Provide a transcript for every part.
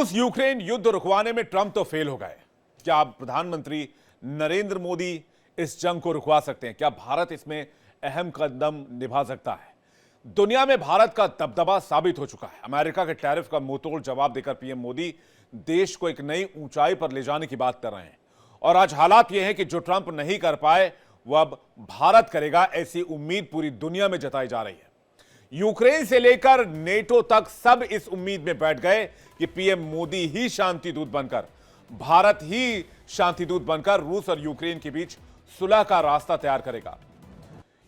रूस यूक्रेन युद्ध रुकवाने में ट्रंप तो फेल हो गए। क्या प्रधानमंत्री नरेंद्र मोदी इस जंग को रुकवा सकते हैं? क्या भारत इसमें अहम कदम निभा सकता है? दुनिया में भारत का दबदबा साबित हो चुका है। अमेरिका के टैरिफ का मुंहतोड़ जवाब देकर पीएम मोदी देश को एक नई ऊंचाई पर ले जाने की बात कर रहे हैं। और आज हालात यह है कि जो ट्रंप नहीं कर पाए वह अब भारत करेगा, ऐसी उम्मीद पूरी दुनिया में जताई जा रही है। यूक्रेन से लेकर नेटो तक सब इस उम्मीद में बैठ गए कि पीएम मोदी ही शांति दूत बनकर, भारत ही शांति दूत बनकर रूस और यूक्रेन के बीच सुलह का रास्ता तैयार करेगा।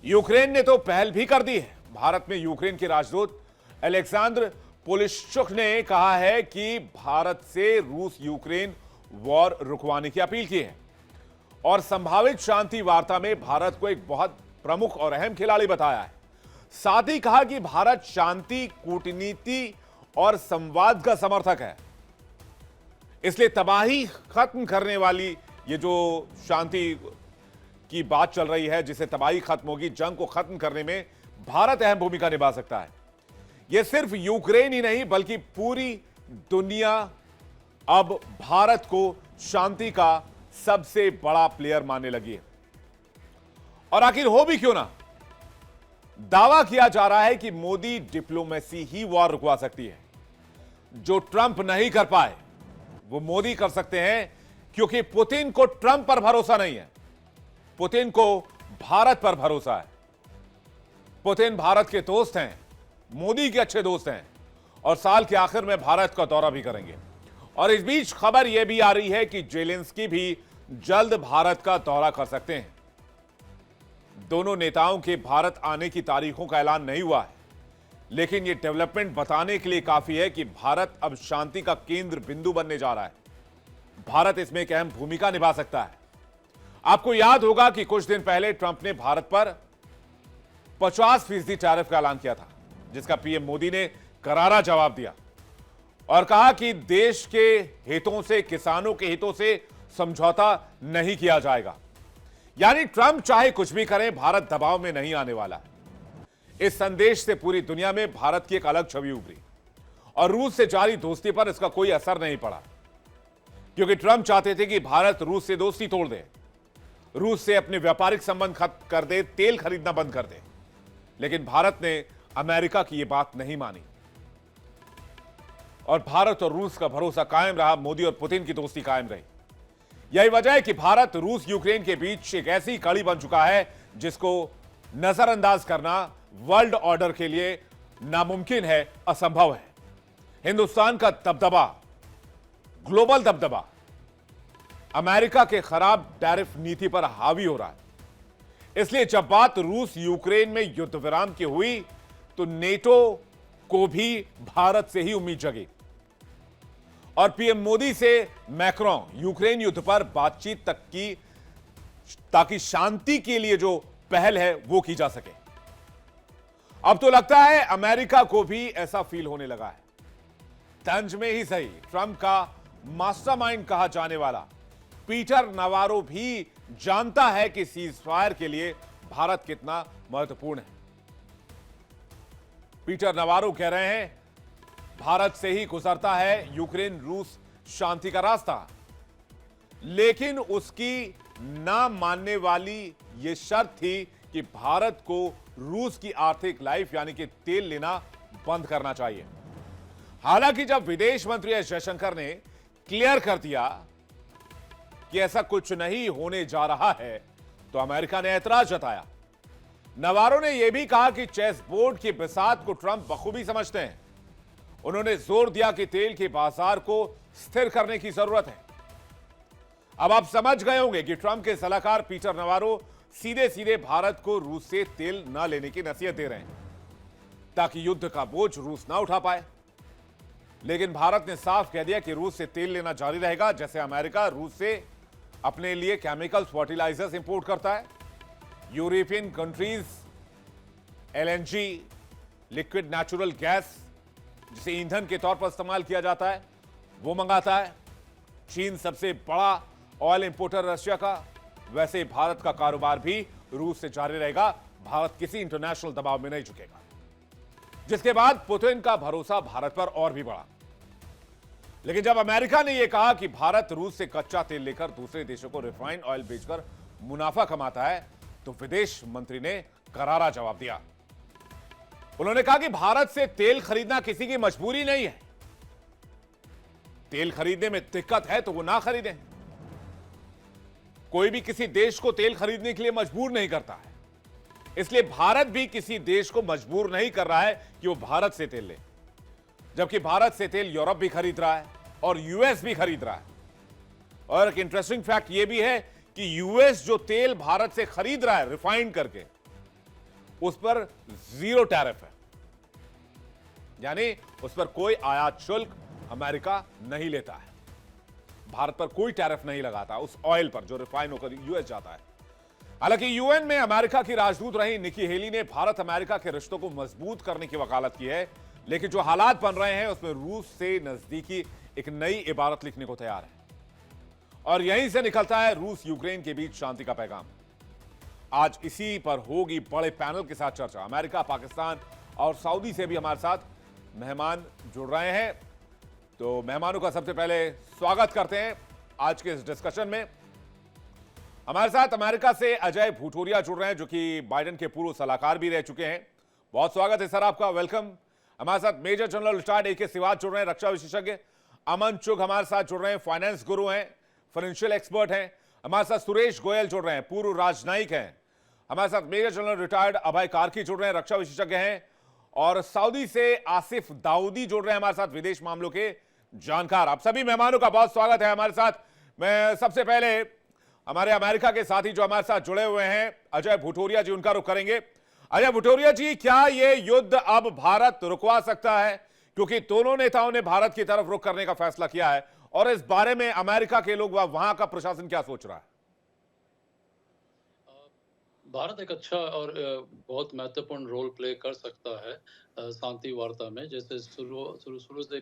यूक्रेन ने तो पहल भी कर दी है। भारत में यूक्रेन के राजदूत अलेक्जेंडर पोलिश्चुक ने कहा है कि भारत से रूस यूक्रेन वॉर रुकवाने की अपील की है और संभावित शांति वार्ता में भारत को एक बहुत प्रमुख और अहम खिलाड़ी बताया है। साथ ही कहा कि भारत शांति, कूटनीति और संवाद का समर्थक है, इसलिए तबाही खत्म करने वाली ये जो शांति की बात चल रही है, जिसे तबाही खत्म होगी, जंग को खत्म करने में भारत अहम भूमिका निभा सकता है। यह सिर्फ यूक्रेन ही नहीं बल्कि पूरी दुनिया अब भारत को शांति का सबसे बड़ा प्लेयर मानने लगी है। और आखिर हो भी क्यों ना, दावा किया जा रहा है कि मोदी डिप्लोमेसी ही वॉर रुकवा सकती है। जो ट्रंप नहीं कर पाए वो मोदी कर सकते हैं, क्योंकि पुतिन को ट्रंप पर भरोसा नहीं है, पुतिन को भारत पर भरोसा है। पुतिन भारत के दोस्त हैं, मोदी के अच्छे दोस्त हैं और साल के आखिर में भारत का दौरा भी करेंगे। और इस बीच खबर यह भी आ रही है कि जेलेंस्की भी जल्द भारत का दौरा कर सकते हैं। दोनों नेताओं के भारत आने की तारीखों का ऐलान नहीं हुआ है, लेकिन यह डेवलपमेंट बताने के लिए काफी है कि भारत अब शांति का केंद्र बिंदु बनने जा रहा है। भारत इसमें एक अहम भूमिका निभा सकता है। आपको याद होगा कि कुछ दिन पहले ट्रंप ने भारत पर 50% टैरिफ का ऐलान किया था, जिसका पीएम मोदी ने करारा जवाब दिया और कहा कि देश के हितों से, किसानों के हितों से समझौता नहीं किया जाएगा। यानी ट्रंप चाहे कुछ भी करें, भारत दबाव में नहीं आने वाला है। इस संदेश से पूरी दुनिया में भारत की एक अलग छवि उभरी और रूस से जारी दोस्ती पर इसका कोई असर नहीं पड़ा, क्योंकि ट्रंप चाहते थे कि भारत रूस से दोस्ती तोड़ दे, रूस से अपने व्यापारिक संबंध खत्म कर दे, तेल खरीदना बंद कर दे। लेकिन भारत ने अमेरिका की यह बात नहीं मानी और भारत और रूस का भरोसा कायम रहा, मोदी और पुतिन की दोस्ती कायम रही। यही वजह है कि भारत रूस यूक्रेन के बीच एक ऐसी कड़ी बन चुका है जिसको नजरअंदाज करना वर्ल्ड ऑर्डर के लिए नामुमकिन है, असंभव है। हिंदुस्तान का दबदबा, ग्लोबल दबदबा, अमेरिका के खराब टैरिफ नीति पर हावी हो रहा है। इसलिए जब बात रूस यूक्रेन में युद्ध विराम की हुई तो नेटो को भी भारत से ही उम्मीद जगी और पीएम मोदी से मैक्रोन यूक्रेन युद्ध पर बातचीत तक की, ताकि शांति के लिए जो पहल है वो की जा सके। अब तो लगता है अमेरिका को भी ऐसा फील होने लगा है। तंज में ही सही, ट्रंप का मास्टरमाइंड कहा जाने वाला पीटर नवारो भी जानता है कि सीजफायर के लिए भारत कितना महत्वपूर्ण है। पीटर नवारो कह रहे हैं भारत से ही गुजरता है यूक्रेन रूस शांति का रास्ता, लेकिन उसकी ना मानने वाली यह शर्त थी कि भारत को रूस की आर्थिक लाइफ यानी कि तेल लेना बंद करना चाहिए। हालांकि जब विदेश मंत्री एस जयशंकर ने क्लियर कर दिया कि ऐसा कुछ नहीं होने जा रहा है, तो अमेरिका ने ऐतराज जताया। नवारो ने यह भी कहा कि चेस बोर्ड की बिसात को ट्रंप बखूबी समझते हैं। उन्होंने जोर दिया कि तेल के बाजार को स्थिर करने की जरूरत है। अब आप समझ गए होंगे कि ट्रंप के सलाहकार पीटर नवारो सीधे सीधे भारत को रूस से तेल न लेने की नसीहत दे रहे हैं, ताकि युद्ध का बोझ रूस ना उठा पाए। लेकिन भारत ने साफ कह दिया कि रूस से तेल लेना जारी रहेगा। जैसे अमेरिका रूस से अपने लिए केमिकल्स, फर्टिलाइजर्स इंपोर्ट करता है, European countries LNG, liquid natural gas, जिसे ईंधन के तौर पर इस्तेमाल किया जाता है, वो मंगाता है। चीन सबसे बड़ा ऑयल इंपोर्टर रशिया का, वैसे भारत का कारोबार भी रूस से जारी रहेगा। भारत किसी इंटरनेशनल दबाव में नहीं झुकेगा। जिसके बाद पुतिन का भरोसा भारत पर और भी बढ़ा। लेकिन जब अमेरिका ने यह कहा कि भारत रूस से कच्चा तेल लेकर दूसरे देशों को रिफाइंड ऑयल बेचकर मुनाफा कमाता है, तो विदेश मंत्री ने करारा जवाब दिया। उन्होंने कहा कि भारत से तेल खरीदना किसी की मजबूरी नहीं है। तेल खरीदने में दिक्कत है तो वो ना खरीदें। कोई भी किसी देश को तेल खरीदने के लिए मजबूर नहीं करता है, इसलिए भारत भी किसी देश को मजबूर नहीं कर रहा है कि वो भारत से तेल ले। जबकि भारत से तेल यूरोप भी खरीद रहा है और यूएस भी खरीद रहा है। और एक इंटरेस्टिंग फैक्ट यह भी है कि यूएस जो तेल भारत से खरीद रहा है रिफाइंड करके, उस पर 0 टैरिफ है, यानी उस पर कोई आयात शुल्क अमेरिका नहीं लेता है। भारत पर कोई टैरिफ नहीं लगाता उस ऑयल पर जो रिफाइन होकर यूएस जाता है। हालांकि यूएन में अमेरिका की राजदूत रही निकी हेली ने भारत अमेरिका के रिश्तों को मजबूत करने की वकालत की है, लेकिन जो हालात बन रहे हैं उसमें रूस से नजदीकी एक नई इबारत लिखने को तैयार है। और यहीं से निकलता है रूस यूक्रेन के बीच शांति का पैगाम। आज इसी पर होगी बड़े पैनल के साथ चर्चा। अमेरिका, पाकिस्तान और सऊदी से भी हमारे साथ मेहमान जुड़ रहे हैं, तो मेहमानों का सबसे पहले स्वागत करते हैं आज के इस डिस्कशन में। हमारे साथ अमेरिका से अजय भूटोरिया जुड़ रहे हैं, जो कि बाइडेन के पूर्व सलाहकार भी रह चुके हैं। बहुत स्वागत है सर आपका, वेलकम। हमारे साथ मेजर जनरल रिटायर्ड ए के सिवाच जुड़ रहे हैं, रक्षा विशेषज्ञ। अमन चुग हमारे साथ जुड़ रहे हैं, फाइनेंस गुरु हैं, फाइनेंशियल एक्सपर्ट हैं। हमारे साथ सुरेश गोयल जुड़ रहे हैं, पूर्व राजनयिक हैं। हमारे साथ मेजर जनरल रिटायर्ड अभय कार्की जुड़ रहे हैं, रक्षा विशेषज्ञ हैं। और सऊदी से आसिफ दाऊदी जुड़ रहे हैं हमारे साथ, विदेश मामलों के जानकार। आप सभी मेहमानों का बहुत स्वागत है हमारे साथ। मैं सबसे पहले हमारे अमेरिका के साथी जो हमारे साथ जुड़े हुए हैं, अजय भूटोरिया जी, उनका रुख करेंगे। अजय भूटोरिया जी, क्या यह युद्ध अब भारत रुकवा सकता है? क्योंकि दोनों नेताओं ने भारत की तरफ रुख करने का फैसला किया है, और इस बारे में अमेरिका के लोग, वहां का प्रशासन क्या सोच रहा है? भारत एक अच्छा और बहुत महत्वपूर्ण रोल प्ले कर सकता है शांति वार्ता में। जैसे शुरू से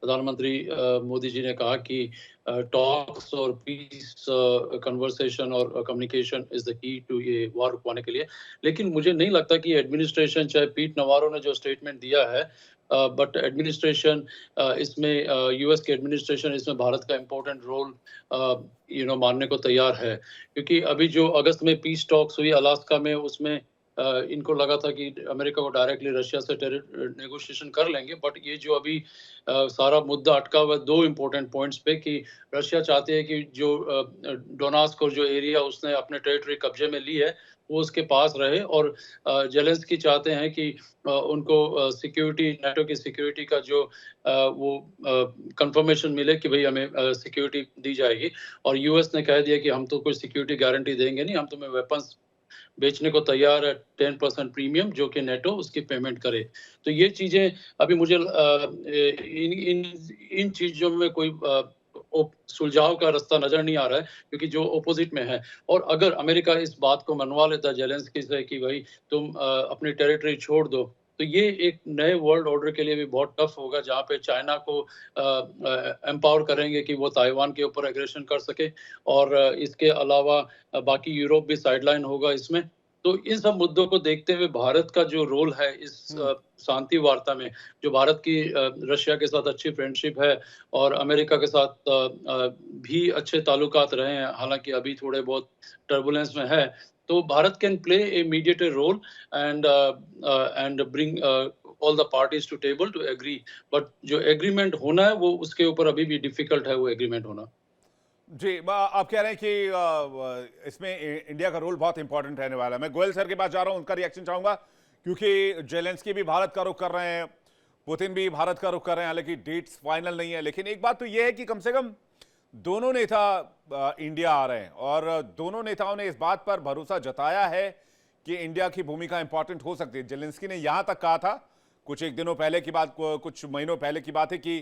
प्रधानमंत्री मोदी जी ने कहा कि टॉक्स और पीस कन्वर्सेशन और communication is the key to ये वार रुकवाने के लिए। लेकिन मुझे नहीं लगता कि एडमिनिस्ट्रेशन, चाहे पीट नवारो ने जो स्टेटमेंट दिया है, बट एडमिनिस्ट्रेशन इसमें यूएस के एडमिनिस्ट्रेशन इसमें भारत का इम्पोर्टेंट रोल मानने को तैयार है। क्योंकि अभी जो अगस्त में पीस टॉक्स हुई अलास्का में, उसमें इनको लगा था कि अमेरिका को डायरेक्टली रशिया से नेगोशिएशन कर लेंगे, बट ये जो अभी सारा मुद्दा अटका हुआ है 2 इम्पोर्टेंट पॉइंट्स पे, कि रशिया चाहती है कि जो डोनास्क और जो एरिया उसने अपने टेरिटरी कब्जे में ली है वो उसके पास रहे, और जेलेंस्की चाहते हैं कि उनको सिक्योरिटी, नेटो की सिक्योरिटी का जो वो कंफर्मेशन मिले कि भाई हमें सिक्योरिटी दी जाएगी। और यूएस ने कह दिया कि हम तो कोई सिक्योरिटी गारंटी देंगे नहीं, हम तुम्हें वेपन्स बेचने को तैयार है 10% प्रीमियम, जो कि नेटो उसकी पेमेंट करे। तो ये चीजें अभी मुझे इन चीजों में कोई सुलझाव का रास्ता नजर नहीं आ रहा है, क्योंकि जो ऑपोजिट में है। और अगर अमेरिका इस बात को मनवा लेता है जेलेंस्की से कि भाई तुम अपनी टेरिटरी छोड़ दो, तो ये एक नए वर्ल्ड ऑर्डर के लिए भी बहुत टफ होगा, जहाँ पे चाइना को एम्पावर करेंगे कि वो ताइवान के ऊपर एग्रेशन कर सके, और इसके अलावा बाकी यूरोप भी साइडलाइन होगा इसमें। तो इन सब मुद्दों को देखते हुए भारत का जो रोल है इस शांति वार्ता में, जो भारत की रशिया के साथ अच्छी फ्रेंडशिप है और अमेरिका के साथ भी अच्छे ताल्लुकात रहे हैं, हालांकि अभी थोड़े बहुत टर्बुलेंस में है, तो Bharat can play a mediator role and bring all the parties to table to agree. But जो एग्रीमेंट होना है वो उसके ऊपर अभी भी डिफिकल्ट है वो एग्रीमेंट होना। जी, आप कह रहे हैं कि इसमें इंडिया का रोल बहुत इंपॉर्टेंट रहने वाला है। मैं गोयल सर के पास जा रहा हूं, उनका रिएक्शन चाहूंगा, क्योंकि जेलेंस्की भी भारत का रुख कर रहे हैं, पुतिन भी भारत का रुख कर रहे हैं, हालांकि डेट्स फाइनल नहीं है। लेकिन एक बात तो यह है कि कम से कम दोनों नेता इंडिया आ रहे हैं, और दोनों नेताओं ने इस बात पर भरोसा जताया है कि इंडिया की भूमिका इंपॉर्टेंट हो सकती है। जेलेंस्की ने यहां तक कहा था कुछ महीनों पहले की बात है कि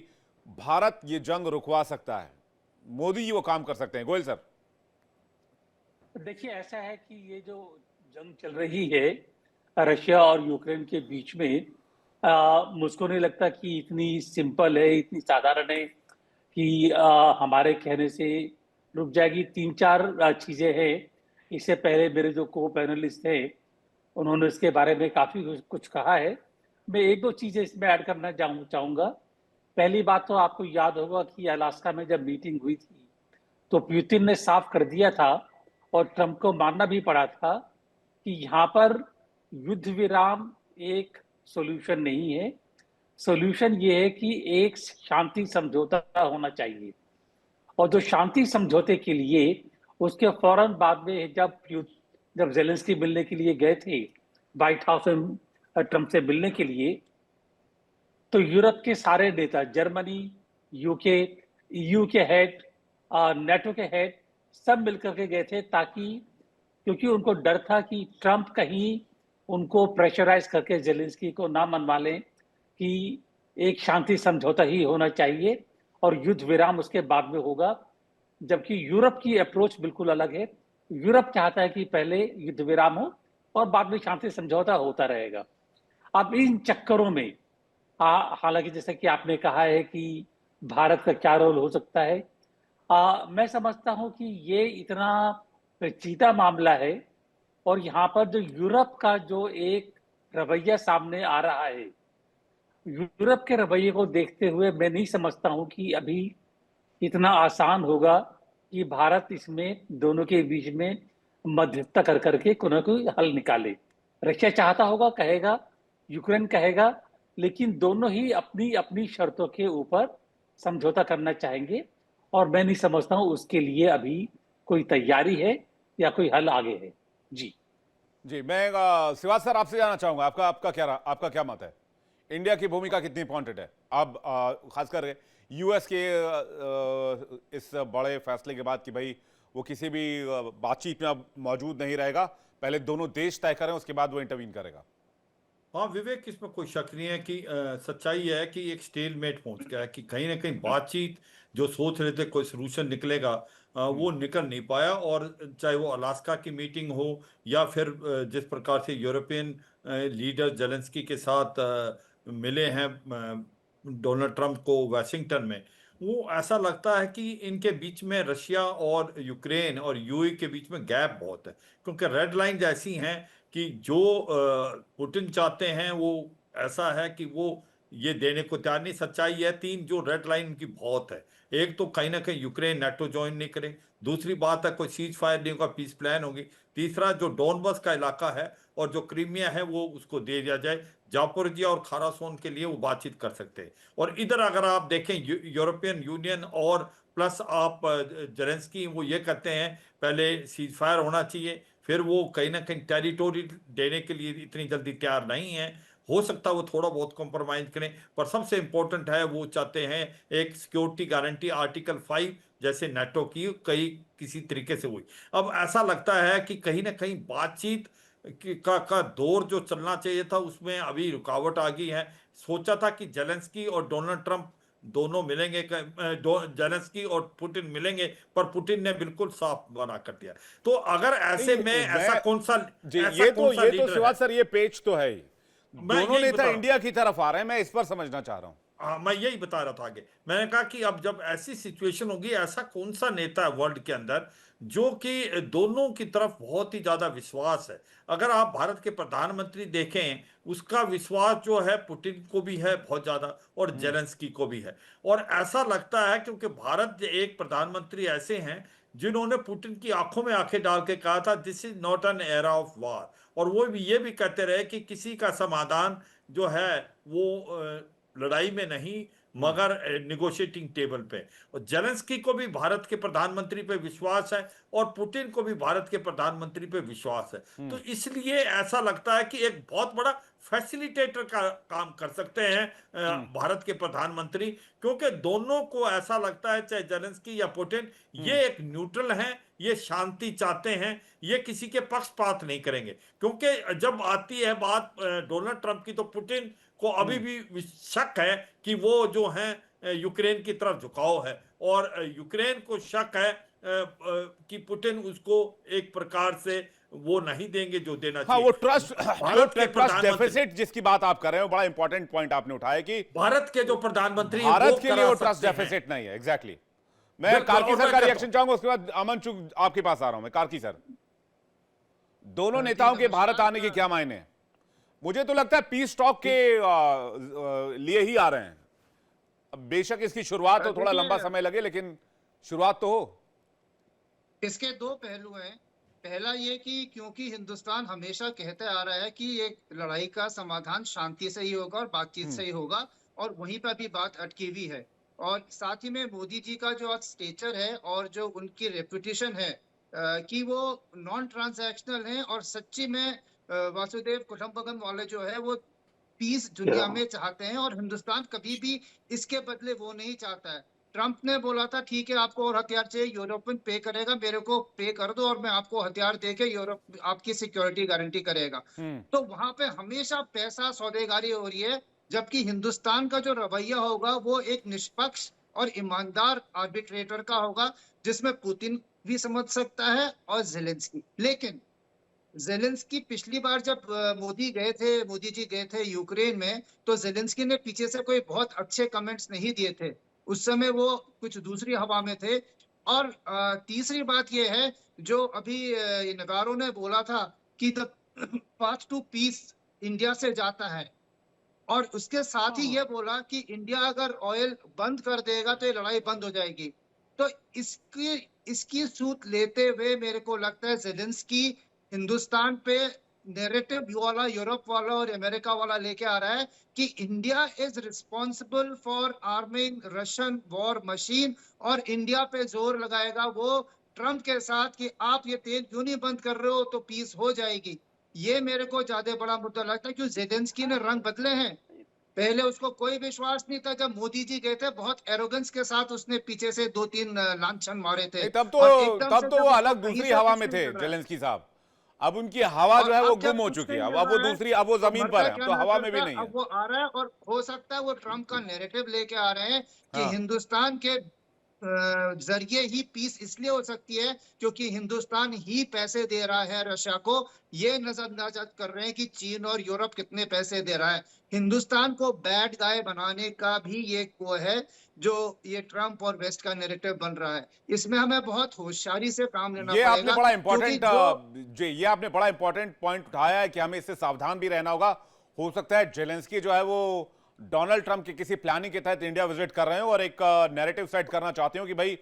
भारत ये जंग रुकवा सकता है, मोदी जी वो काम कर सकते हैं। गोयल सर, देखिए, ऐसा है कि ये जो जंग चल रही है रशिया और यूक्रेन के बीच में, मुझको नहीं लगता कि इतनी सिंपल है, इतनी साधारण है कि हमारे कहने से रुक जाएगी। 3-4 चीजें हैं। इससे पहले मेरे जो को पैनलिस्ट थे उन्होंने इसके बारे में काफी कुछ कहा है। मैं 1-2 चीजें इसमें ऐड करना चाहूंगा पहली बात तो आपको याद होगा कि अलास्का में जब मीटिंग हुई थी तो पुतिन ने साफ कर दिया था और ट्रंप को मानना भी पड़ा था कि यहाँ पर युद्ध विराम एक सॉल्यूशन नहीं है। सॉल्यूशन ये है कि एक शांति समझौता होना चाहिए। और जो शांति समझौते के लिए उसके फौरन बाद में जब जेलेंस्की मिलने के लिए गए थे व्हाइट हाउस में ट्रंप से मिलने के लिए, तो यूरोप के सारे नेता, जर्मनी, यूके, ईयू के हेड, नेटो के हेड, सब मिलकर के गए थे ताकि, क्योंकि उनको डर था कि ट्रंप कहीं उनको प्रेशराइज करके जेलेंस्की को ना मनवा लें कि एक शांति समझौता ही होना चाहिए और युद्ध विराम उसके बाद में होगा। जबकि यूरोप की अप्रोच बिल्कुल अलग है। यूरोप चाहता है कि पहले युद्ध विराम हो और बाद में शांति समझौता होता रहेगा। अब इन चक्करों में हालांकि जैसे कि आपने कहा है कि भारत का क्या रोल हो सकता है, मैं समझता हूं कि ये इतना पेचीदा मामला है और यहाँ पर जो यूरोप का जो एक रवैया सामने आ रहा है, यूरोप के रवैये को देखते हुए मैं नहीं समझता हूं कि अभी इतना आसान होगा कि भारत इसमें दोनों के बीच में मध्यस्थता कर करके कोई ना कोई हल निकाले। रशिया चाहता होगा, कहेगा, यूक्रेन कहेगा, लेकिन दोनों ही अपनी अपनी शर्तों के ऊपर समझौता करना चाहेंगे और मैं नहीं समझता हूं उसके लिए अभी कोई तैयारी है या कोई हल आगे है। जी जी, मैं शिवाज सर आपसे जानना चाहूंगा, आपका क्या मत है? इंडिया की भूमिका कितनी इंपॉर्टेंट है अब, खासकर यूएस के इस बड़े फैसले के बाद कि भाई वो किसी भी बातचीत में अब मौजूद नहीं रहेगा, पहले दोनों देश तय करें उसके बाद वो इंटरवीन करेगा। हाँ विवेक, इसमें कोई शक नहीं है कि सच्चाई है कि एक स्टेलमेट पहुंच गया है कि कहीं ना कहीं बातचीत जो सोच रहे थे कोई सोल्यूशन निकलेगा, वो निकल नहीं पाया। और चाहे वो अलास्का की मीटिंग हो या फिर जिस प्रकार से यूरोपियन लीडर जेलेंस्की के साथ मिले हैं डोनाल्ड ट्रंप को वाशिंगटन में, वो ऐसा लगता है कि इनके बीच में रशिया और यूक्रेन और यूएई के बीच में गैप बहुत है। क्योंकि रेड लाइन ऐसी हैं कि जो पुतिन चाहते हैं वो ऐसा है कि वो ये देने को तैयार नहीं। सच्चाई है, तीन जो रेड लाइन उनकी बहुत है। एक तो कहीं ना कहीं यूक्रेन नेटो ज्वाइन नहीं करे, दूसरी बात है कोई सीज फायर नहीं होगा, पीस प्लान होगी, तीसरा जो डोनबस का इलाका है और जो क्रीमिया है वो उसको दे दिया जाए। जापोरिजिया और खारासोन के लिए वो बातचीत कर सकते हैं। और इधर अगर आप देखें यूरोपियन यूनियन और प्लस आप जेलेंस्की वो ये कहते हैं पहले सीज फायर होना चाहिए, फिर वो कहीं ना कहीं टेरिटोरी देने के लिए इतनी जल्दी तैयार नहीं है। हो सकता है वो थोड़ा बहुत कॉम्प्रोमाइज करें, पर सबसे इंपॉर्टेंट है वो चाहते हैं एक सिक्योरिटी गारंटी आर्टिकल 5 जैसे नेटो की कई किसी तरीके से हुई। अब ऐसा लगता है कि कहीं ना कहीं बातचीत का दौर जो चलना चाहिए था उसमें अभी रुकावट आ गई है। सोचा था कि जेलेंस्की और डोनाल्ड ट्रंप दोनों मिलेंगे, जेलेंस्की और पुतिन मिलेंगे, पर पुतिन ने बिल्कुल साफ मना कर दिया। तो अगर ऐसे में नहीं, ऐसा कौन सा जी, ऐसा ये कौन सा तो लीडर शिवाज है? सर ये पेच तो है ही, मैं दोनों यही नेता बता रहा हूं। इंडिया की तरफ आ रहे हैं, मैं इस पर समझना चाह रहा हूं। हाँ, मैं यही बता रहा था आगे। मैंने कहा कि अब जब ऐसी सिचुएशन होगी, ऐसा कौन सा नेता है वर्ल्ड के अंदर जो कि दोनों की तरफ बहुत ही ज्यादा विश्वास है। अगर आप भारत के प्रधानमंत्री देखें, उसका विश्वास जो है पुतिन को भी है बहुत ज्यादा और जेलेंस्की को भी है। और ऐसा लगता है क्योंकि भारत एक प्रधानमंत्री ऐसे हैं जिन्होंने पुतिन की आंखों में आंखें डाल के कहा था this is not an era of war. और वो भी ये भी कहते रहे कि किसी का समाधान जो है वो लड़ाई में नहीं मगर निगोशिएटिंग टेबल पे। और जेलेंस्की को भी भारत के प्रधानमंत्री पे विश्वास है और पुतिन को भी भारत के प्रधानमंत्री पे विश्वास है। तो इसलिए ऐसा लगता है कि एक बहुत बड़ा फैसिलिटेटर का काम कर सकते हैं भारत के प्रधानमंत्री। क्योंकि दोनों को ऐसा लगता है, चाहे जेलेंस्की या पुतिन, ये एक न्यूट्रल हैं, ये शांति चाहते हैं, ये किसी के पक्षपात नहीं करेंगे। क्योंकि जब आती है बात डोनाल्ड ट्रंप की, तो पुतिन को अभी भी शक है कि वो जो है यूक्रेन की तरफ झुकाव है। और यूक्रेन को शक है कि पुतिन उसको एक प्रकार से वो नहीं देंगे जो देना हाँ, चाहिए। वो ट्रस्ट भारत के ट्रस्ट प्रधानमंत्री, डेफिसिट जिसकी बात आप कर रहे हो, बड़ा इंपॉर्टेंट पॉइंट आपने उठाया कि भारत के जो प्रधानमंत्री भारत वो के लिए वो करा ट्रस्ट सकते हैं। डेफिसिट नहीं है। एग्जैक्टली मैं बिल्कुल, कार्की और सर मैं का कहता रिएक्शन हूं, चाहूंगा, उसके बाद अमन चुग आपके पास आ रहा हूं मैं। कार्की सर, दोनों जी नेताओं के भारत नमस्कार। आने के क्या मायने हैं? मुझे तो लगता है पीस टॉक के लिए ही आ रहे हैं। बेशक इसकी शुरुआत हो, थोड़ा लंबा समय लगे, लेकिन शुरुआत तो हो। इसके दो पहलू हैं। पहला ये कि क्योंकि हिंदुस्तान हमेशा कहते आ रहा है कि एक लड़ाई का समाधान शांति से ही होगा और बातचीत से ही होगा, और वहीं पर भी बात अटकी हुई है। और साथ ही में मोदी जी का जो आज स्टेचर है और जो उनकी रेपुटेशन है कि वो नॉन ट्रांजैक्शनल हैं और सच्ची में वासुदेव कुटुंबकम वाले जो है वो पीस दुनिया में चाहते हैं, और हिंदुस्तान कभी भी इसके बदले वो नहीं चाहता है। ट्रंप ने बोला था ठीक है आपको और हथियार चाहिए, यूरोपियन पे करेगा, मेरे को पे कर दो और मैं आपको हथियार देके यूरोप आपकी सिक्योरिटी गारंटी करेगा। तो वहां पे हमेशा पैसा सौदेगारी हो रही है, जबकि हिंदुस्तान का जो रवैया होगा वो एक निष्पक्ष और ईमानदार आर्बिट्रेटर का होगा, जिसमें पुतिन भी समझ सकता है और जेलेंस्की। लेकिन जेलेंस्की पिछली बार जब मोदी जी गए थे यूक्रेन में, तो जेलेंस्की ने पीछे से कोई बहुत अच्छे कमेंट्स नहीं दिए थे। उस समय वो कुछ दूसरी हवा में थे। और तीसरी बात ये है जो अभी नगारो ने बोला था कि the path to peace India से जाता है, और उसके साथ ही ये बोला कि इंडिया अगर ऑयल बंद कर देगा तो ये लड़ाई बंद हो जाएगी। तो इसकी सूत लेते हुए मेरे को लगता है जेलेंस्की हिंदुस्तान पे नैरेटिव वाला, यूरोप वाला और अमेरिका वाला लेके आ रहा है कि India is responsible for arming Russian war machine, और इंडिया पे जोर लगाएगा वो ट्रंप के साथ कि आप ये तेल क्यों नहीं बंद कर रहे हो तो पीस हो जाएगी। ये मेरे को ज्यादा बड़ा मुद्दा लगता है, क्योंकि जेलेंस्की ने रंग बदले हैं। पहले उसको कोई विश्वास नहीं था, जब मोदी जी गए थे बहुत एरोगेंस के साथ उसने पीछे से 2-3 लांछन मारे थे। तब और एकदम से तो जब वो उसको अलग कहीं दूसरी से हवा कुछ में नहीं थे मिल रहा है, जेलेंस्की साहब। अब उनकी हवा और जो है वो अब जब गुम हो कुछ चुकी नहीं है। मिल अब वो रहा है दूसरी, अब वो तो जमीन मरता पर है, क्या तो ना हवा में भी करता, नहीं है। अब वो आ रहा है और हो सकता है वो ट्रम्प का नैरेटिव लेके आ रहे हैं कि हाँ। हिंदुस्तान के जरिए ही पीस इसलिए हो सकती है क्योंकि हिंदुस्तान ही पैसे दे रहा है रशिया को। ये नजरअंदाज कर रहे हैं कि चीन और यूरोप कितने पैसे दे रहा है। हिंदुस्तान को बैड गाय बनाने का भी ये वो है जो ये ट्रम्प और वेस्ट का नैरेटिव बन रहा है। इसमें हमें बहुत होशियारी से काम लेना ये आपने पड़ेगा, बड़ा क्योंकि इंपॉर्टेंट जो ये आपने बड़ा इंपॉर्टेंट पॉइंट उठाया है कि हमें इससे सावधान भी रहना होगा। हो सकता है जेलेंस्की जो है वो डोनाल्ड ट्रंप की किसी प्लानिंग के तहत इंडिया विजिट कर रहे हो और एक नैरेटिव सेट करना चाहते हो कि भाई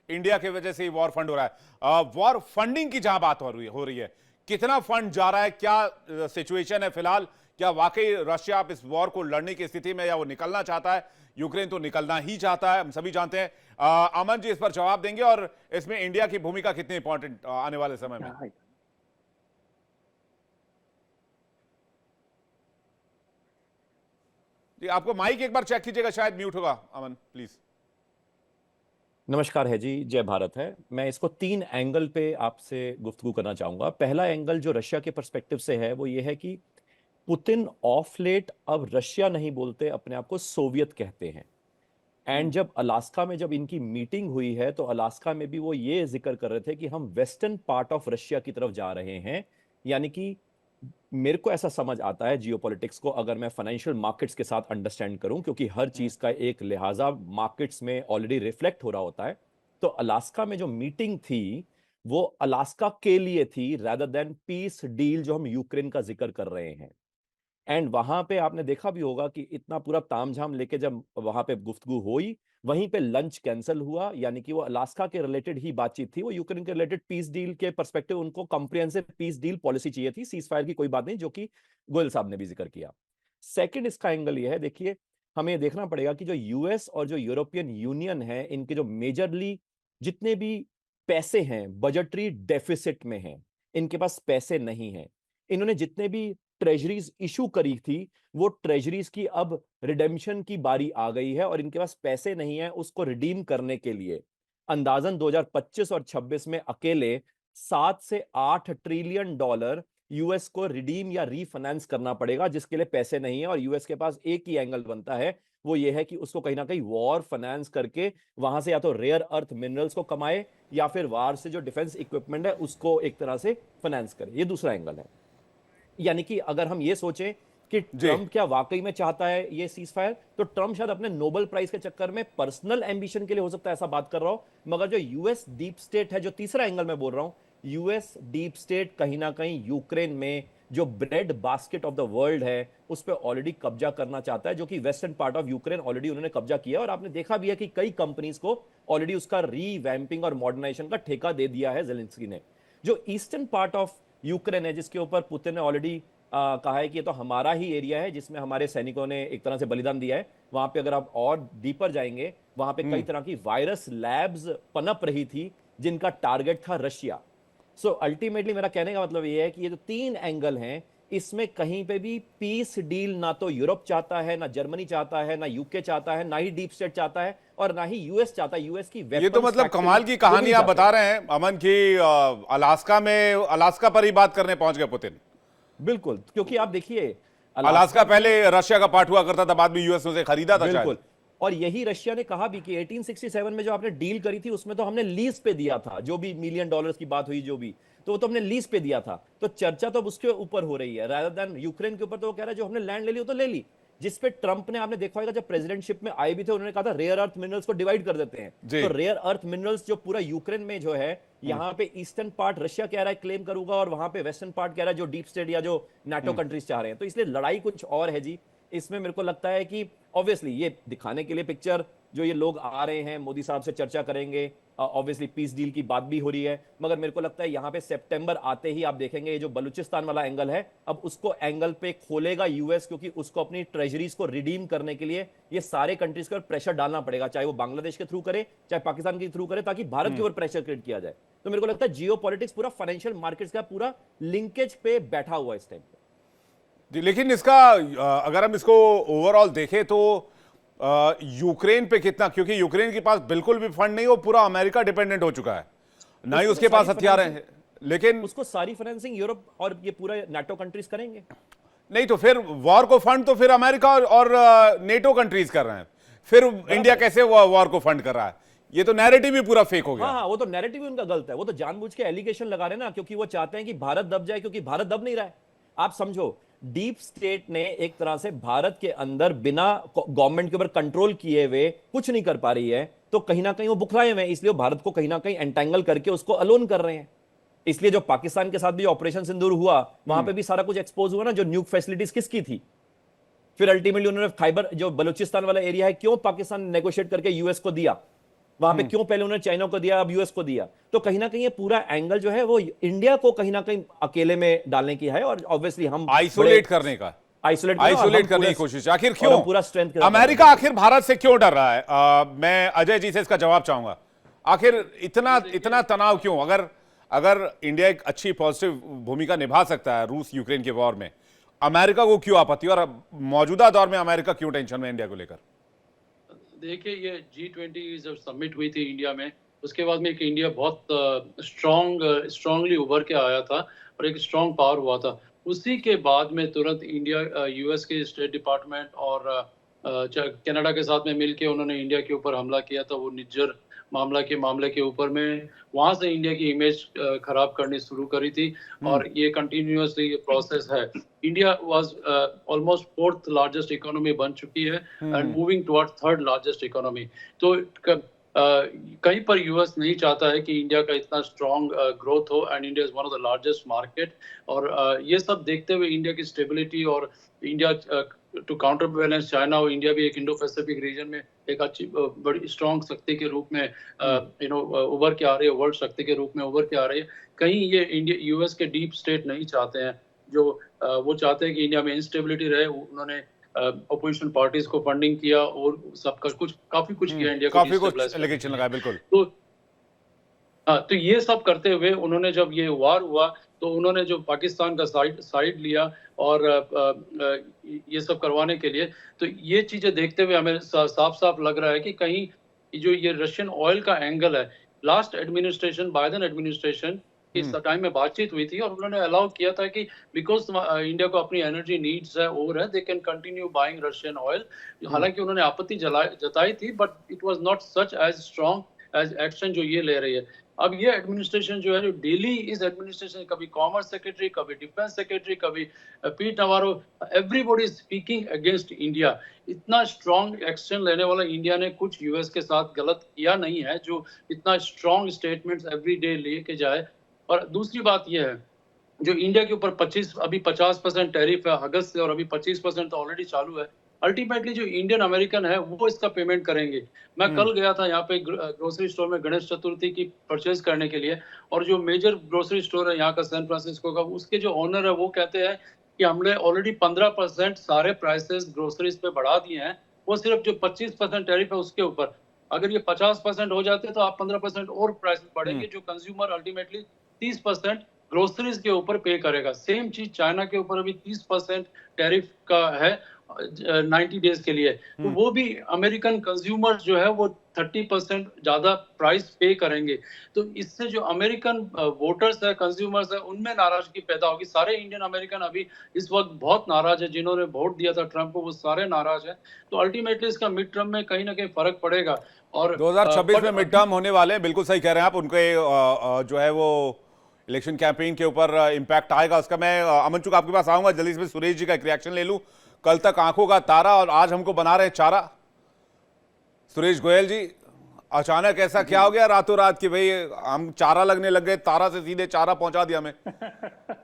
इंडिया की वजह से ही वॉर फंड हो रहा है। वॉर फंडिंग की जहां बात हो रही है, कितना फंड जा रहा है, क्या सिचुएशन है फिलहाल? क्या वाकई रशिया आप इस वॉर को लड़ने की स्थिति में, या वो निकलना चाहता है? यूक्रेन तो निकलना ही चाहता है, हम सभी जानते हैं। अमन जी इस पर जवाब देंगे, और इसमें इंडिया की भूमिका कितनी इंपॉर्टेंट आने वाले समय में? जी आपको माइक एक बार चेक कीजिएगा, शायद म्यूट होगा। अमन प्लीज। नमस्कार है जी, जय भारत है। मैं इसको 3 एंगल पे आपसे गुफ्तगू करना चाहूंगा। पहला एंगल जो रशिया के पर्सपेक्टिव से है वो ये है कि पुतिन ऑफ लेट अब रशिया नहीं बोलते, अपने आप को सोवियत कहते हैं। एंड जब अलास्का में जब इनकी मीटिंग हुई है तो अलास्का में भी वो ये जिक्र कर रहे थे कि हम वेस्टर्न पार्ट ऑफ रशिया की तरफ जा रहे हैं। यानी कि मेरे को ऐसा समझ आता है जियोपॉलिटिक्स को अगर मैं फाइनेंशियल मार्केट्स के साथ अंडरस्टैंड करूं, क्योंकि हर चीज का एक लिहाजा मार्केट्स में ऑलरेडी रिफ्लेक्ट हो रहा होता है। तो अलास्का में जो मीटिंग थी वो अलास्का के लिए थी, rather देन पीस डील जो हम यूक्रेन का जिक्र कर रहे हैं। एंड वहां पे आपने देखा भी होगा कि इतना पूरा तामझाम लेके जब वहां पे गुफ्तगू हुई, वहीं पे लंच कैंसिल हुआ। यानी कि वो अलास्का के रिलेटेड ही बातचीत थी, वो यूक्रेन के रिलेटेड पीस डील के पर्सपेक्टिव, उनको कॉम्प्रिहेंसिव पीस डील पॉलिसी चाहिए थी, सीज फायर की कोई बात नहीं, जो कि गोयल साहब ने भी जिक्र किया। सेकंड इसका एंगल ये है, देखिए हमें देखना पड़ेगा कि जो यूएस और जो यूरोपियन यूनियन है, इनके जो मेजरली जितने भी पैसे हैं बजटरी डेफिसिट में हैं, इनके पास पैसे नहीं हैं। इन्होंने जितने भी ट्रेजरीज इशू करी थी वो ट्रेजरीज की अब रिडेम्पशन की बारी आ गई है और इनके पास पैसे नहीं है उसको रिडीम करने के लिए। अंदाजन 2025 और 26 में अकेले 7 से 8 ट्रिलियन डॉलर यूएस को रिडीम या रीफाइनेंस करना पड़ेगा, जिसके लिए पैसे नहीं है। और यूएस के पास एक ही एंगल बनता है, वो ये है कि उसको कहीं ना कहीं वॉर फाइनेंस करके वहां से या तो रेयर अर्थ मिनरल्स को कमाए या फिर वार से जो डिफेंस इक्विपमेंट है उसको एक तरह से फाइनेंस करे। ये दूसरा एंगल है। यानी कि अगर हम ये सोचें कि ट्रंप क्या वाकई में चाहता है ये सीज फायर, तो ट्रंप शायद अपने नोबेल प्राइज के चक्कर में पर्सनल एम्बिशन के लिए हो सकता है ऐसा बात कर रहा हो। मगर जो यूएस डीप स्टेट है, जो तीसरा एंगल मैं बोल रहा हूं, यूएस डीप स्टेट कहीं ना कहीं यूक्रेन में जो bread basket of the world है उस पर ऑलरेडी कब्जा करना चाहता है, जो कि western part of Ukraine already उन्होंने कब्जा किया। और आपने देखा भी है कि कई कंपनीज को ऑलरेडी उसका रीवैम्पिंग और मॉडर्नाइजेशन का ठेका दे दिया है जेलेंस्की ने। जो ईस्टर्न पार्ट ऑफ यूक्रेन है, जिसके ऊपर पुतिन ने ऑलरेडी कहा है कि ये तो हमारा ही एरिया है जिसमें हमारे सैनिकों ने एक तरह से बलिदान दिया है, वहां पे अगर आप और डीपर जाएंगे, वहां पे कई तरह की वायरस लैब्स पनप रही थी जिनका टारगेट था रशिया। सो अल्टीमेटली मेरा कहने का मतलब ये है कि ये जो 3 एंगल हैं, इसमें कहीं पे भी पीस डील ना तो यूरोप चाहता है, ना जर्मनी चाहता है, ना यूके चाहता है, ना ही डीप स्टेट चाहता है, और ना ही यूएस चाहता है। यूएस की ये तो मतलब कमाल की कहानी आप बता रहे हैं अमन की। अलास्का पर ही बात करने पहुंच गए पुतिन। बिल्कुल, क्योंकि आप देखिए अलास्का पहले रशिया का पार्ट हुआ करता था, बाद में यूएस में से खरीदा था बिल्कुल। शायद। और यही रशिया ने कहा भी कि 1867 में जो आपने डील करी थी उसमें तो हमने लीज पे दिया था, जो भी $1 मिलियन की बात हुई, जो भी, तो वो तो हमने लीज पे दिया था। तो चर्चा तो अब उसके ऊपर हो रही है रादर देन यूक्रेन के ऊपर। तो वो कह रहा है जो हमने लैंड ले ली वो तो ले ली, जिस पे ट्रंप ने, आपने देखा होगा जब प्रेसिडेंटशिप में आए भी थे, उन्होंने कहा था रेयर अर्थ मिनरल्स को डिवाइड कर देते हैं। तो रेयर अर्थ मिनरल्स जो पूरा यूक्रेन में जो है, यहाँ पे ईस्टर्न पार्ट रशिया कह रहा है क्लेम करूंगा, और वहां पे वेस्टर्न पार्ट कह रहा है जो डीप स्टेट या जो नाटो कंट्रीज चाह रहे हैं। तो इसलिए लड़ाई कुछ और है जी। इसमें मेरे को लगता है कि ऑब्वियसली ये दिखाने के लिए पिक्चर जो ये लोग आ रहे हैं, मोदी साहब से चर्चा करेंगे, ऑब्वियसली पीस डील की बात भी हो रही है, मगर मेरे को लगता है यहाँ पे सितंबर आते ही आप देखेंगे ये जो बलूचिस्तान वाला एंगल है, अब उसको एंगल पे खोलेगा यूएस, क्योंकि उसको अपनी ट्रेजरीज को रिडीम करने के लिए ये सारे कंट्रीज पर प्रेशर डालना पड़ेगा, चाहे वो बांग्लादेश के थ्रू करे, चाहे पाकिस्तान के थ्रू करे, ताकि भारत के ऊपर प्रेशर क्रिएट किया जाए। तो मेरे को लगता है जियो पॉलिटिक्स पूरा फाइनेंशियल मार्केट्स का पूरा लिंकेज पे बैठा हुआ है इस टाइम पे। लेकिन इसका अगर हम इसको ओवरऑल देखें तो यूक्रेन पे कितना, क्योंकि यूक्रेन के पास बिल्कुल भी फंड नहीं, वो पूरा अमेरिका डिपेंडेंट हो चुका है, ना ही उसके पास हथियार हैं, लेकिन उसको सारी फाइनेंसिंग यूरोप और ये पूरा नाटो कंट्रीज करेंगे। नहीं तो फिर वॉर को फंड तो फिर अमेरिका और नेटो कंट्रीज कर रहे हैं, फिर इंडिया कैसे वॉर को फंड कर रहा है? ये तो नैरेटिव भी पूरा फेक हो गया। हाँ, वो तो नैरेटिव ही उनका गलत है। वो तो जानबूझ के एलिगेशन लगा रहे हैं ना, क्योंकि वो चाहते हैं कि भारत दब जाए, क्योंकि भारत दब नहीं रहा है। आप समझो, डीप स्टेट ने एक तरह से भारत के अंदर बिना गवर्नमेंट के ऊपर कंट्रोल किए हुए कुछ नहीं कर पा रही है, तो कहीं ना कहीं वो बुखलाए हुए हैं, इसलिए वो भारत को कहीं ना कहीं एंटेंगल करके उसको अलोन कर रहे हैं। इसलिए जो पाकिस्तान के साथ भी ऑपरेशन सिंदूर हुआ, वहां पे भी सारा कुछ एक्सपोज हुआ ना, जो न्यूक फैसिलिटीज किसकी थी। फिर अल्टीमेटली उन्होंने खैबर, जो बलूचिस्तान वाला एरिया है, क्यों पाकिस्तान ने नेगोशिएट करके यूएस को दिया, वहां पे क्यों पहले उन्होंने चाइना को दिया, अब यूएस को दिया। तो कहीं ना कहीं ये पूरा एंगल जो है वो इंडिया को कहीं ना कहीं अकेले में डालने की है, और ऑब्वियसली हम आइसोलेट करने का, आइसोलेट करने की कोशिश। आखिर क्यों पूरा स्ट्रेंथ अमेरिका आखिर भारत से क्यों डर रहा है? मैं अजय जी से इसका जवाब चाहूंगा। आखिर इतना तनाव क्यों? अगर इंडिया एक अच्छी पॉजिटिव भूमिका निभा सकता है रूस यूक्रेन के वॉर में, अमेरिका को क्यों आपत्ति, और मौजूदा दौर में अमेरिका क्यों टेंशन में इंडिया को लेकर? देखिए, ये G20 जब समिट हुई थी इंडिया में, उसके बाद में एक इंडिया बहुत स्ट्रांगली उभर के आया था और एक स्ट्रांग पावर हुआ था। उसी के बाद में तुरंत इंडिया, यूएस के स्टेट डिपार्टमेंट और कनाडा के साथ में मिलके उन्होंने इंडिया के ऊपर हमला किया था, वो निज्जर मामले के ऊपर में। वहां से इंडिया की इमेज खराब करनी शुरू करी थी, और ये कंटिन्यूअसली ये प्रोसेस है। India was almost 4th largest economy बन चुकी है and moving toward 3rd largest economy. तो कहीं पर यूएस नहीं चाहता है कि इंडिया का इतना स्ट्रॉन्ग ग्रोथ हो, and India is one of the largest market. और ये सब देखते हुए इंडिया की स्टेबिलिटी और India to counter balance China, और इंडिया भी एक इंडो पैसिफिक रीजन में एक अच्छी बड़ी स्ट्रॉन्ग शक्ति के रूप में उभर के आ रही है, वर्ल्ड शक्ति के रूप में उभर के आ रही है। कहीं ये इंडिया यूएस के डीप स्टेट नहीं चाहते हैं, जो वो चाहते हैं कि इंडिया में इंस्टेबिलिटी रहे। उन्होंने अपोजिशन पार्टीज को फंडिंग किया और सबका काफी कुछ किया इंडिया को, काफी कुछ एलिगेशन लगाया। बिल्कुल। तो ये सब करते हुए उन्होंने, जब ये वार हुआ तो उन्होंने जो पाकिस्तान का साइड लिया और ये सब करवाने के लिए, तो ये चीजें देखते हुए हमें साफ लग रहा है कि कहीं जो ये रशियन ऑयल का एंगल है, लास्ट एडमिनिस्ट्रेशन, बाइडेन एडमिनिस्ट्रेशन इस टाइम में बातचीत हुई थी और उन्होंने अलाउ किया था कि बिकॉज इंडिया को अपनी एनर्जी नीड्स है और है, they can continue buying Russian oil. हालांकि उन्होंने आपत्ति जताई थी, but it was not such as strong as action जो ये ले रही है। अब ये एडमिनिस्ट्रेशन जो है, जो डेली इस एडमिनिस्ट्रेशन, कभी कॉमर्स सेक्रेटरी, कभी डिफेंस सेक्रेटरी, कभी पीट नवारो, everybody is speaking against India. इतना स्ट्रॉन्ग एक्शन लेने वाला इंडिया ने कुछ यूएस के साथ गलत किया नहीं है, जो इतना स्ट्रॉन्ग स्टेटमेंट्स एवरी डे लेके जाए। और दूसरी बात यह है, जो इंडिया के ऊपर 50% टैरिफ है अगस्त से, और अभी 25% तो ऑलरेडी चालू है। अल्टीमेटली जो इंडियन अमेरिकन है वो इसका पेमेंट करेंगे। मैं कल गया था यहाँ पे ग्रोसरी स्टोर में गणेश चतुर्थी की परचेज करने के लिए, और जो मेजर ग्रोसरी स्टोर है यहाँ का सैन फ्रांसिस्को का, उसके जो ओनर है वो कहते हैं कि हमने ऑलरेडी 15% सारे प्राइसेस ग्रोसरीज पे बढ़ा दिए हैं, वो सिर्फ जो 25% टैरिफ है उसके ऊपर। अगर ये 50% हो जाते तो आप 15% और प्राइस बढ़ेंगे, जो कंज्यूमर अल्टीमेटली 30% ग्रोसरीज के ऊपर पे करेगा। सेम चीज चाइना के ऊपर अभी 30% टैरिफ का है 90 डेज के लिए, तो वो भी अमेरिकन कंज्यूमर जो है वो 30% ज्यादा प्राइस पे करेंगे। तो इससे जो अमेरिकन वोटर्स है, कंज्यूमर्स है, उनमें नाराजगी पैदा होगी। सारे इंडियन अमेरिकन अभी इस वक्त बहुत नाराज है, जिन्होंने वोट दिया था ट्रंप को वो सारे नाराज है। तो अल्टीमेटली इसका मिड टर्म में कहीं ना कहीं फर्क पड़ेगा। और 2026 में मिड टर्म होने वाले हैं, बिल्कुल सही कह रहे हैं आप। उनके जो है वो इलेक्शन कैंपेन के ऊपर इंपैक्ट आएगा उसका। मैं अमन चुक आपके पास आऊंगा जल्दी से, सुरेश जी का एक रिएक्शन ले लूं। कल तक आंखों का तारा और आज हमको बना रहे चारा। सुरेश गोयल जी, अचानक ऐसा क्या हो गया रातों रात कि भाई हम चारा लगने लग गए, तारा से सीधे चारा पहुंचा दिया हमें।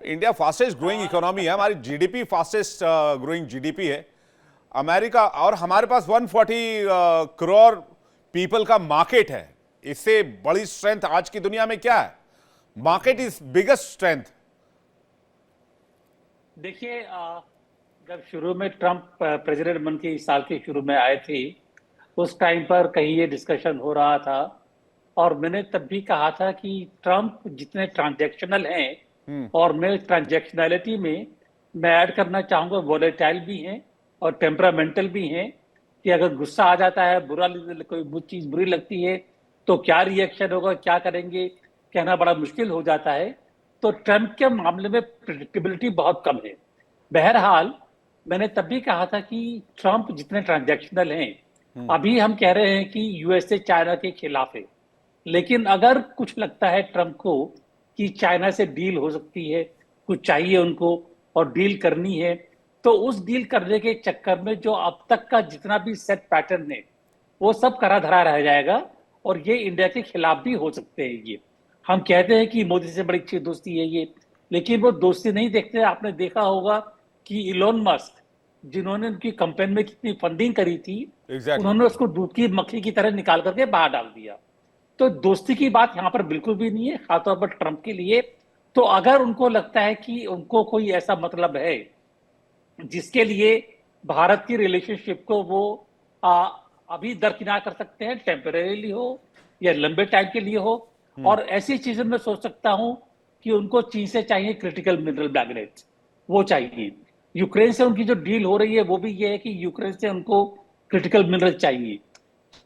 इंडिया फास्टेस्ट ग्रोइंग इकोनॉमी है, हमारी जीडीपी फास्टेस्ट ग्रोइंग जीडीपी है। अमेरिका, और हमारे पास 140 करोड़ पीपल का मार्केट है। इससे बड़ी स्ट्रेंथ आज की दुनिया में क्या है? Market is biggest strength. देखिए, जब शुरू में ट्रंप प्रेसिडेंट बन के इस साल के शुरू में आए थे, उस टाइम पर कहीं ये डिस्कशन हो रहा था, और मैंने तब भी कहा था कि ट्रंप जितने ट्रांजैक्शनल हैं, और मैं ट्रांजैक्शनलिटी में मैं ऐड करना चाहूंगा वोलेटाइल भी हैं और टेम्परामेंटल भी हैं, कि अगर गुस्सा आ जाता है, कोई चीज बुरी लगती है तो क्या रिएक्शन होगा, क्या करेंगे, कहना बड़ा मुश्किल हो जाता है। तो ट्रंप के मामले में प्रेडिक्टेबिलिटी बहुत कम है। बहरहाल मैंने तब भी कहा था कि ट्रंप जितने ट्रांजैक्शनल हैं, अभी हम कह रहे हैं कि यूएसए चाइना के खिलाफ है, लेकिन अगर कुछ लगता है ट्रंप को कि चाइना से डील हो सकती है, कुछ चाहिए उनको और डील करनी है, तो उस डील करने के चक्कर में जो अब तक का जितना भी सेट पैटर्न है वो सब करा धरा रह जाएगा, और ये इंडिया के खिलाफ भी हो सकते हैं। ये हम कहते हैं कि मोदी से बड़ी अच्छी दोस्ती है ये, लेकिन वो दोस्ती नहीं देखते। आपने देखा होगा कि इलोन मस्क, जिन्होंने उनकी कंपेन में कितनी फंडिंग करी थी, उन्होंने उसको दूध की मक्खी की तरह निकाल करके बाहर डाल दिया। तो दोस्ती की बात यहाँ पर बिल्कुल भी नहीं है, खासतौर पर ट्रंप के लिए। तो अगर उनको लगता है कि उनको कोई ऐसा मतलब है जिसके लिए भारत की रिलेशनशिप को वो अभी दरकिनार कर सकते हैं, टेम्परेरीली हो या लंबे टाइम के लिए हो, और ऐसी चीजें मैं सोच सकता हूं कि उनको चीन से चाहिए क्रिटिकल मिनरल मैग्नेट्स, वो चाहिए। यूक्रेन से उनकी जो डील हो रही है वो भी ये है कि यूक्रेन से उनको क्रिटिकल मिनरल चाहिए,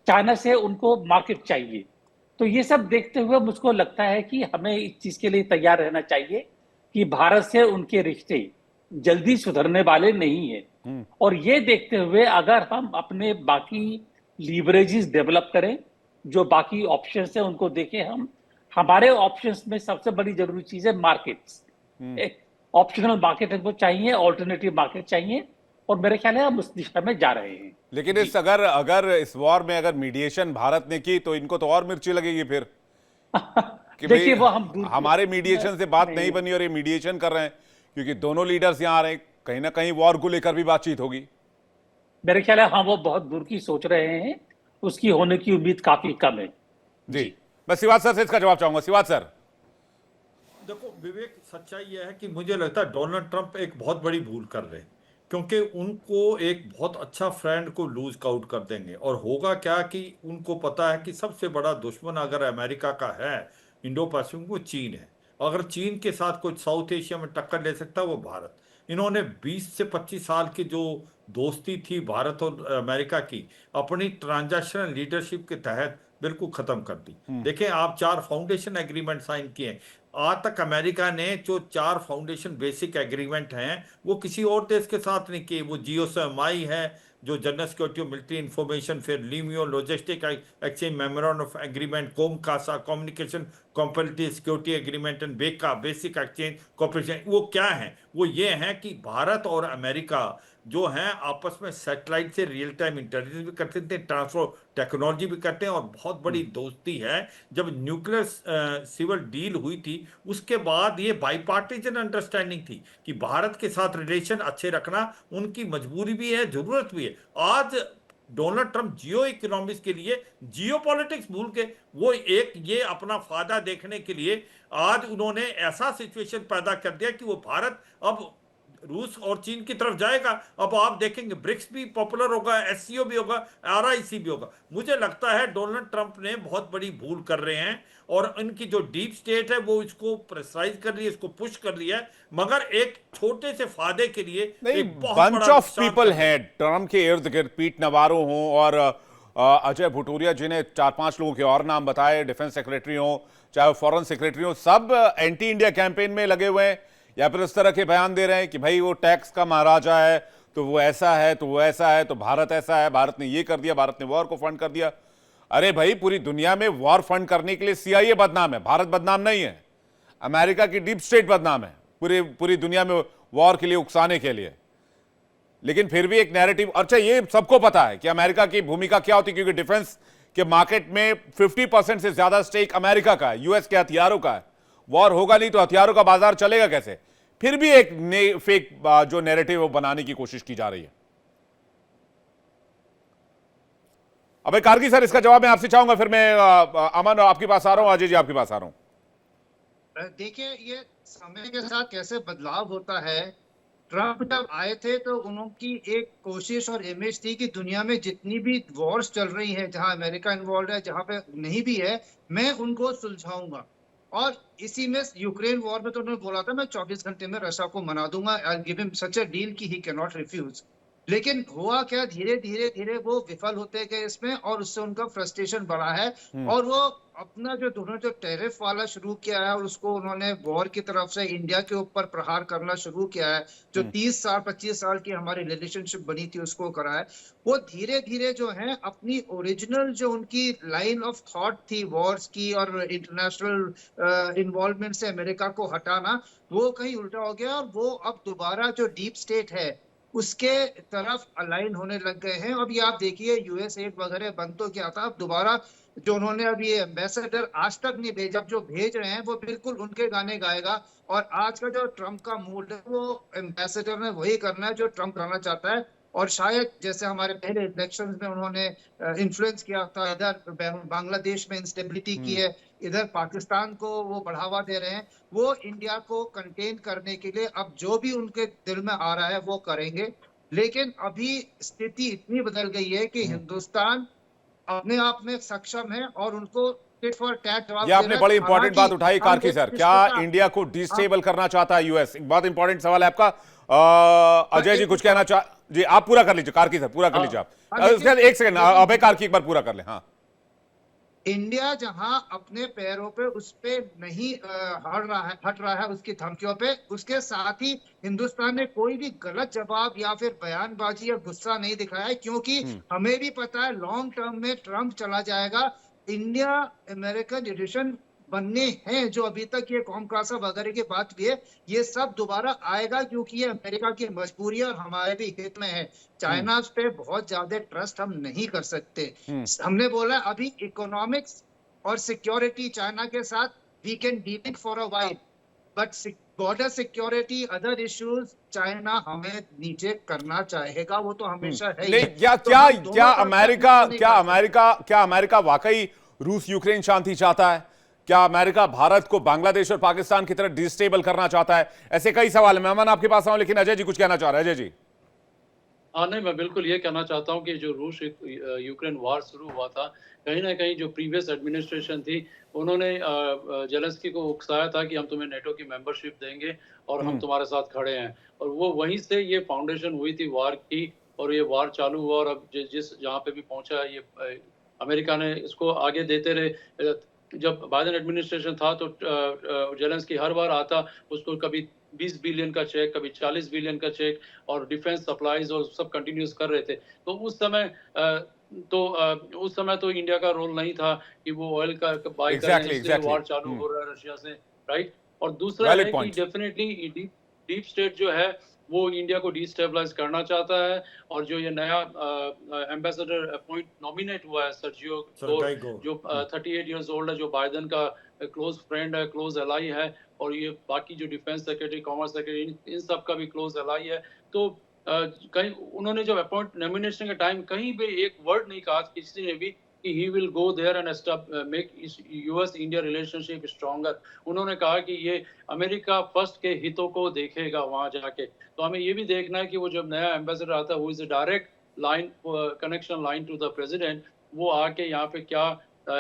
चाइना से उनको मार्केट चाहिए। तो ये सब देखते हुए मुझको लगता है कि हमें इस चीज के लिए तैयार रहना चाहिए कि भारत से उनके रिश्ते जल्दी सुधरने वाले नहीं है। और ये देखते हुए अगर हम अपने बाकी लीवरेजेस डेवलप करें, जो बाकी ऑप्शंस है उनको देखें, हम हमारे ऑप्शंस में सबसे बड़ी जरूरी चीज है मार्केट्स। एक ऑप्शनल मार्केट हमको चाहिए, ऑल्टरनेटिव मार्केट चाहिए, और मेरे ख्याल है हम उस दिशा में जा रहे हैं। लेकिन इस अगर इस वॉर में अगर मीडिएशन भारत ने की तो इनको तो और मिर्ची लगेगी फिर कि देखिए, वो हमारे मीडिएशन से बात नहीं बनी और ये मीडिएशन कर रहे हैं, क्योंकि दोनों लीडर्स यहाँ आ रहे हैं, कहीं ना कहीं वॉर को लेकर भी बातचीत होगी। मेरे ख्याल है हाँ, वो बहुत दूर की सोच रहे हैं, उसकी होने की उम्मीद काफी कम है। जी, मैं शिवाज सर से इसका जवाब चाहूंगा। शिवाज सर, देखो विवेक, सच्चाई यह है कि मुझे लगता है डोनाल्ड ट्रंप एक बहुत बड़ी भूल कर रहे हैं, क्योंकि उनको एक बहुत अच्छा फ्रेंड को लूज आउट कर देंगे। और होगा क्या कि उनको पता है कि सबसे बड़ा दुश्मन अगर अमेरिका का है इंडो पैसिफिक वो चीन है। अगर चीन के साथ कोई साउथ एशिया में टक्कर ले सकता है वो भारत। इन्होंने 20 से 25 साल की जो दोस्ती थी भारत और अमेरिका की, अपनी ट्रांजैक्शनल लीडरशिप के तहत बिल्कुल खत्म कर दी। देखें, आप 4 फाउंडेशन एग्रीमेंट साइन किए। आज तक अमेरिका ने जो 4 फाउंडेशन बेसिक एग्रीमेंट हैं वो किसी और देश के साथ नहीं किए। वो GSMI है जो जनरल सिक्योरिटी और मिलिट्री इंफॉर्मेशन, फिर LEMOA logistic exchange memorandum of agreement, COMCASA communication competitive security agreement and BECA basic exchange corporation. वो क्या है? वो ये है कि भारत और अमेरिका जो हैं आपस में सैटेलाइट से रियल टाइम इंटेलिजेंस भी करते थे, ट्रांसफर टेक्नोलॉजी भी करते हैं, और बहुत बड़ी दोस्ती है। जब न्यूक्लियर सिविल डील हुई थी उसके बाद ये बाईपार्टीजन अंडरस्टैंडिंग थी कि भारत के साथ रिलेशन अच्छे रखना उनकी मजबूरी भी है, जरूरत भी है। आज डोनाल्ड ट्रंप जियो इकोनॉमिक्स के लिए जियो पॉलिटिक्स भूल के वो एक ये अपना फायदा देखने के लिए आज उन्होंने ऐसा सिचुएशन पैदा कर दिया कि वो भारत अब रूस और चीन की तरफ जाएगा। अब आप देखेंगे ब्रिक्स भी पॉपुलर होगा, एससीओ भी होगा, आरआईसी भी होगा। मुझे लगता है डोनाल्ड ट्रंप ने बहुत बड़ी भूल कर रहे हैं, और इनकी जो डीप स्टेट है वो इसको प्रेशराइज कर रही है, इसको पुश कर रही है, मगर एक छोटे से फायदे के लिए नहीं, एक बहुत बंच बड़ा ऑफ नुकसान पीपल कर रही है। हैं ट्रम्प के इर्द गिर्द, पीट नवारो हों और अजय भुटूरिया जिन्हें 4-5 लोगों के और नाम बताए, डिफेंस सेक्रेटरी हों चाहे वो फॉरेन सेक्रेटरी हो, सब एंटी इंडिया कैंपेन में लगे हुए हैं, या फिर इस तरह के बयान दे रहे हैं कि भाई वो टैक्स का महाराजा है तो वो ऐसा है, तो वो ऐसा है, तो भारत ऐसा है, भारत ने ये कर दिया, भारत ने वॉर को फंड कर दिया। अरे भाई, पूरी दुनिया में वॉर फंड करने के लिए सीआईए बदनाम है, भारत बदनाम नहीं है। अमेरिका की डीप स्टेट बदनाम है पूरी दुनिया में वॉर के लिए उकसाने के लिए। लेकिन फिर भी एक नैरेटिव, अच्छा ये सबको पता है कि अमेरिका की भूमिका क्या होती है, क्योंकि डिफेंस के मार्केट में 50% से ज्यादा स्टेक अमेरिका का है, यूएस के हथियारों का है। वॉर होगा नहीं तो हथियारों का बाजार चलेगा कैसे? फिर भी एक फेक जो नैरेटिव वो बनाने की कोशिश की जा रही है। अबे कारगी सर, इसका जवाब मैं आपसे चाहूंगा, फिर मैं अमन आपके पास आ रहा हूं, अजय जी आपके पास आ रहा हूं। देखिए, ये समय के साथ कैसे बदलाव होता है। ट्रंप जब आए थे तो उनकी एक कोशिश और इमेज थी कि दुनिया में जितनी भी वॉर्स चल रही है, जहां अमेरिका इन्वॉल्व है, जहां पे नहीं भी है, मैं उनको सुलझाऊंगा। और इसी में यूक्रेन वॉर में तो उन्होंने बोला था मैं 24 घंटे में रशिया को मना दूंगा, I give him such a deal कि ही कैन नॉट रिफ्यूज। लेकिन हुआ क्या, धीरे धीरे धीरे वो विफल होते गए इसमें, और उससे उनका फ्रस्ट्रेशन बढ़ा है। और वो अपना जो उन्होंने जो टैरिफ वाला शुरू किया है, और उसको उन्होंने वॉर की तरफ से इंडिया के ऊपर प्रहार करना शुरू किया है, जो 30-25 साल की हमारी रिलेशनशिप बनी थी उसको करा है। वो धीरे धीरे जो है अपनी ओरिजिनल जो उनकी लाइन ऑफ थॉट थी वॉर्स की और इंटरनेशनल इन्वॉल्वमेंट से अमेरिका को हटाना, वो कहीं उल्टा हो गया। और वो अब दोबारा जो डीप स्टेट है उसके तरफ अलाइन होने लग गए हैं। अभी आप देखिए यूएस एड वगैरह बंद तो क्या था, अब दोबारा जो उन्होंने अभी एम्बेसडर आज तक नहीं भेजा, जो भेज रहे हैं वो बिल्कुल उनके गाने गाएगा। और आज का जो ट्रंप का मूड है, वो एम्बेसडर ने वही करना है जो ट्रंप करना चाहता है। और शायद जैसे हमारे पहले इलेक्शंस में उन्होंने इन्फ्लुएंस किया था, इधर बांग्लादेश में इंस्टेबिलिटी की है, इधर पाकिस्तान को वो बढ़ावा दे रहे हैं, वो इंडिया को कंटेन करने के लिए अब जो भी उनके दिल में आ रहा है वो करेंगे। लेकिन अभी स्थिति इतनी बदल गई है कि हिंदुस्तान अपने आप में सक्षम है और उनको टिट फॉर टैट जवाब ये आपने बड़ी इंपॉर्टेंट बात उठाई कारकी सर, क्या इंडिया को डिस्टेबल करना चाहता है यूएस? एक बहुत इंपॉर्टेंट सवाल है आपका। अजय जी कुछ कहना चाह जी, आप पूरा कर लीजिए कारकी सर, पूरा कर लीजिए आप। उसके बाद एक सेकंड अभय कारकी एक बार पूरा कर ले। हाँ, इंडिया जहां अपने पैरों पे उस पे नहीं हट रहा है उसकी धमकियों पे, उसके साथ ही हिंदुस्तान ने कोई भी गलत जवाब या फिर बयानबाजी या गुस्सा नहीं दिखाया है, क्योंकि हमें भी पता है लॉन्ग टर्म में ट्रंप चला जाएगा, इंडिया अमेरिकन रिलेशन बनने हैं, जो अभी तक ये कॉम क्लासा वगैरह की बात भी है, ये सब दोबारा आएगा, क्योंकि ये अमेरिका की मजबूरी है और हमारे भी हित में है। चाइना पे बहुत ज्यादा ट्रस्ट हम नहीं कर सकते। हमने बोला अभी इकोनॉमिक्स और सिक्योरिटी चाइना के साथ we can deal for a while, but border security other issues China हमें नीचे करना चाहेगा, वो तो हमेशा है ही है। क्या अमेरिका वाकई रूस यूक्रेन शांति चाहता है? क्या अमेरिका भारत को बांग्लादेश और पाकिस्तान की तरह डिस्टेबल करना चाहता है? ऐसे कई सवाल है। मेहमान आपके पास आऊं, लेकिन अजय जी कुछ कहना चाह रहे हैं। अजय जी। हाँ नहीं, मैं बिल्कुल ये कहना चाहता हूँ कि जो रूस यूक्रेन वार शुरू हुआ था, कहीं ना कहीं जो प्रीवियस एडमिनिस्ट्रेशन थी उन्होंने जेलेंस्की को उकसाया था कि हम तुम्हें नेटो की मेंबरशिप देंगे और हम तुम्हारे साथ खड़े हैं, और वो वहीं से ये फाउंडेशन हुई थी वार की, और ये वार चालू हुआ। और अब जिस जहाँ पे भी पहुंचा है, ये अमेरिका ने इसको आगे देते रहे। जब बाइडेन एडमिनिस्ट्रेशन था तो जेलेंस्की हर बार आता, उसको कभी 20 बिलियन का चेक, कभी 40 बिलियन का चेक, और डिफेंस सप्लाईज और सब कंटिन्यूस कर रहे थे। तो उस समय तो इंडिया का रोल नहीं था कि वो ऑयल का बाय करें, इसलिए वार चालू हो रहा है रशिया से, राइट। और दूसरा है कि डेफिनेटली डीप स्टेट जो है वो इंडिया को डिस्टेबलाइज करना चाहता है। और जो ये नया एम्बेसडर अपॉइंट नॉमिनेट हुआ है सर्जियो सरकाई गोर, गोर जो 38 इयर्स ओल्ड है, जो बाइडेन का क्लोज फ्रेंड है, क्लोज एलाई है, और ये बाकी जो डिफेंस सेक्रेटरी, कॉमर्स सेक्रेटरी, इन सब का भी क्लोज एलाई है। तो कहीं उन्होंने जब अपॉइंट नॉमिनेशन के टाइम कहीं भी एक वर्ड नहीं कहा किसी ने भी कि he will go there and make US India relationship stronger. उन्होंने कहा कि ये अमेरिका फर्स्ट के हितों को देखेगा वहां जाके। तो हमें ये भी देखना है कि वो जब नया एम्बेसडर आता है, वो is a direct line connection line to the president, वो आके यहाँ पे क्या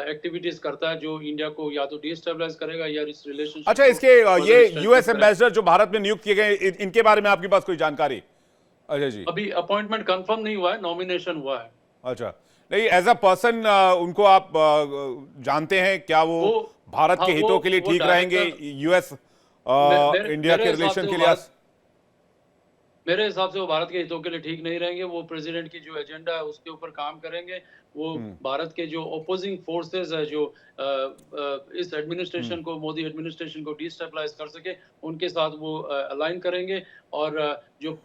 एक्टिविटीज करता है जो इंडिया को या तो डिस्टेबलाइज करेगा या इस रिलेशनशिप। अच्छा, इसके ये यूएस एम्बेसडर जो भारत में नियुक्त किए गए, इनके बारे में आपके पास कोई जानकारी? अजय जी, अभी अपॉइंटमेंट कंफर्म नहीं हुआ है, नॉमिनेशन हुआ है। अच्छा, नहीं, एज अ पर्सन उनको आप जानते हैं? क्या वो भारत के हितों के लिए ठीक रहेंगे यूएस इंडिया के रिलेशन के लिए? मेरे हिसाब से वो भारत के हितों के लिए ठीक नहीं रहेंगे। वो प्रेसिडेंट की जो एजेंडा है उसके ऊपर काम करेंगे। वो भारत के जो ओपोजिंग फोर्सेस है, जो इस एडमिनिस्ट्रेशन को, मोदी एडमिनिस्ट्रेशन को डिस्टेबलाइज कर सके, उनके साथ वो अलाइन करेंगे। और जो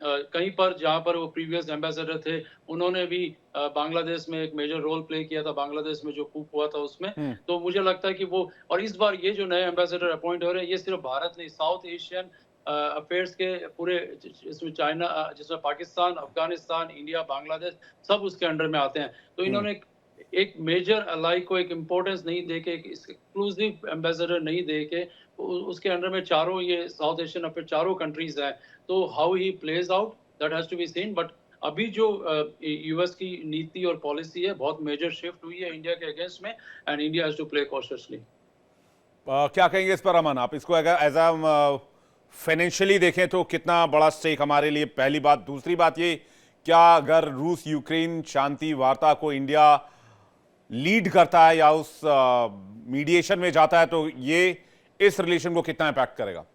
कहीं पर जहां पर वो प्रीवियस एम्बेसडर थे, उन्होंने भी बांग्लादेश में एक मेजर रोल प्ले किया था, बांग्लादेश में जो कूप हुआ था उसमें। तो मुझे लगता है कि वो, और इस बार ये जो नए एम्बेसडर अपॉइंट हो रहे हैं, ये सिर्फ भारत नहीं, साउथ एशियन अफेयर्स के पूरे, इसमें चाइना, जिसमें पाकिस्तान, अफगानिस्तान, इंडिया, बांग्लादेश सब उसके अंडर में आते हैं। तो इन्होंने एक मेजर अलाई को एक इम्पोर्टेंस नहीं देके, एक एक्सक्लूसिव एम्बेसडर नहीं देके, उसके अंडर में चारों ये साउथ एशियन अफेयर चारों कंट्रीज हैं। तो how he plays out, that has to be seen. But अभी जो यूएस की नीति और पॉलिसी है, बहुत मेजर शिफ्ट हुई है इंडिया के अगेंस्ट में, and India has to play cautiously. क्या कहेंगे इस पर अमन आप? इसको अगर एज अ फाइनेंशियली देखें तो कितना बड़ा स्टेक हमारे लिए, पहली बात। दूसरी बात ये, क्या अगर रूस यूक्रेन शांति वार्ता को इंडिया लीड करता है या उस मीडिएशन में जाता है, तो ये इस रिलेशन को कितना इम्पैक्ट करेगा?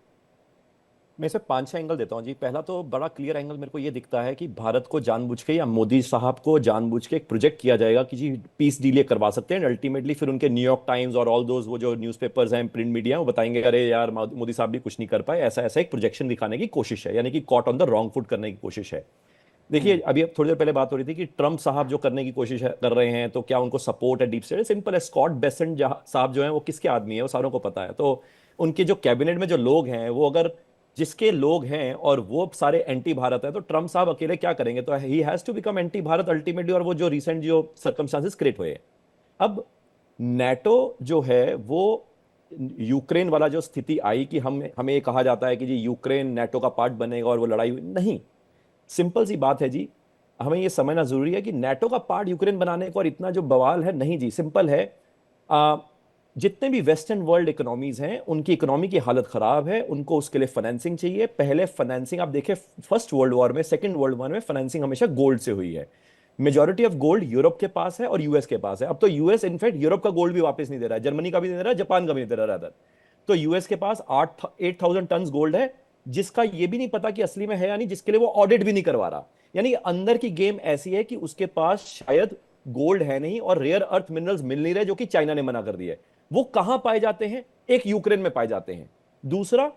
मैं इसे 5-6 एंगल देता हूं जी। पहला तो बड़ा क्लियर एंगल मेरे को ये दिखता है कि भारत को जानबूझ के, या मोदी साहब को जानबूझ के एक प्रोजेक्ट किया जाएगा कि जी पीस डील ये करवा सकते हैं। अल्टीमेटली फिर उनके न्यूयॉर्क टाइम्स और ऑल दोज, वो जो न्यूज़पेपर्स हैं, प्रिंट मीडिया, वो बताएंगे अरे यार मोदी साहब भी कुछ नहीं कर पाए। ऐसा ऐसा एक प्रोजेक्शन दिखाने की कोशिश है, यानी कि caught on the wrong foot करने की कोशिश है। देखिए, अभी अब थोड़ी देर पहले बात हो रही थी कि ट्रंप साहब जो करने की कोशिश कर रहे हैं, तो क्या उनको सपोर्ट है डीप स्टेट? सिंपल है, स्कॉट बेसेंट साहब जो हैं वो किसके आदमी है, वो सारों को पता है। तो उनके जो कैबिनेट में जो लोग हैं, वो अगर जिसके लोग हैं और वो सारे एंटी भारत है, तो ट्रंप साहब अकेले क्या करेंगे? तो he has to become anti Bharat ultimately. और वो जो रिसेंट जो सर्कमस्टांसेस क्रिएट हुए, अब नेटो जो है, वो यूक्रेन वाला जो स्थिति आई कि हमें ये कहा जाता है कि जी यूक्रेन नेटो का पार्ट बनेगा और वो लड़ाई नहीं। सिंपल सी बात है जी, हमें ये समझना जरूरी है कि नेटो का पार्ट यूक्रेन बनाने को और इतना जो बवाल है, नहीं जी, सिंपल है। जितने भी वेस्टर्न वर्ल्ड इकोनॉमीज हैं, उनकी इकोनॉमी की हालत खराब है, उनको उसके लिए फाइनेंसिंग चाहिए। पहले फाइनेंसिंग आप देखें, फर्स्ट वर्ल्ड वॉर में, सेकंड वर्ल्ड वॉर में फाइनेंसिंग हमेशा गोल्ड से हुई है। मेजॉरिटी ऑफ गोल्ड यूरोप के पास है और यूएस के पास है। अब तो यूएस इनफैक्ट यूरोप का गोल्ड भी वापस नहीं दे रहा है, जर्मनी का भी नहीं दे रहा है, जापान का भी नहीं दे रहा है। तो यूएस के पास 8,000 टन गोल्ड है, जिसका ये भी नहीं पता कि असली में है या नहीं, जिसके लिए वो ऑडिट भी नहीं करवा रहा। यानी अंदर की गेम ऐसी है कि उसके पास शायद गोल्ड है नहीं और रेयर अर्थ मिनरल्स मिल नहीं रहे, जो कि चाइना ने मना कर दिया है। वो कहां पाए जाते हैं? एक, यूक्रेन में पाए जाते हैं। दूसरा,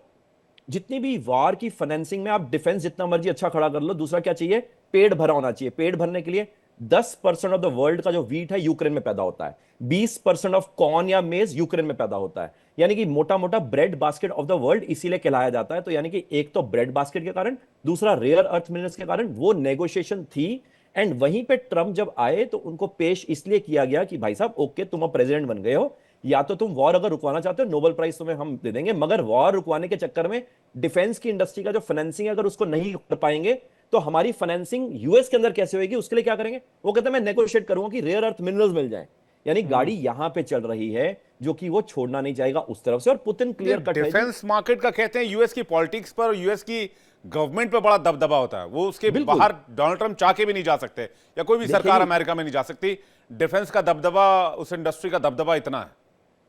जितनी भी वार की फाइनेंसिंग में आप डिफेंस जितना मर्जी अच्छा खड़ा कर लो, दूसरा क्या चाहिए? पेट भरा होना चाहिए। पेट भरने के लिए 10% ऑफ द वर्ल्ड का जो वीट है यूक्रेन में पैदा होता है, 20% ऑफ कॉर्न या मेज यूक्रेन में पैदा होता है। यानी कि मोटा मोटा bread basket of the world इसीलिए कहलाया जाता है। तो यानी कि एक तो ब्रेड बास्केट के कारण, दूसरा रेयर अर्थ मिनरल्स के कारण वो नेगोशिएशन थी। एंड वहीं पे ट्रंप जब आए तो उनको पेश इसलिए किया गया कि भाई साहब ओके, तुम अब प्रेसिडेंट बन गए हो, या तो तुम वॉर अगर रुकवाना चाहते हो, नोबेल प्राइज तुम्हें हम दे देंगे, मगर वॉर रुकवाने के चक्कर में डिफेंस की इंडस्ट्री का जो फाइनेंसिंग है, अगर उसको नहीं कर पाएंगे तो हमारी फाइनेंसिंग यूएस के अंदर कैसे होगी? उसके लिए क्या करेंगे? वो कहते हैं मैं नेगोशिएट करूंगा कि रेयर अर्थ मिनरल्स मिल जाएं। यानी गाड़ी यहां पे चल रही है, जो कि वो छोड़ना नहीं चाहेगा उस तरफ से। और पुतिन क्लियर कट है, डिफेंस मार्केट का कहते हैं यूएस की पॉलिटिक्स पर, यूएस की गवर्नमेंट पे बड़ा दबदबा होता है। वो उसके बाहर डोनाल्ड ट्रंप चाह के भी नहीं जा सकते, या कोई भी सरकार अमेरिका में नहीं जा सकती। डिफेंस का दबदबा, उस इंडस्ट्री का दबदबा इतना है।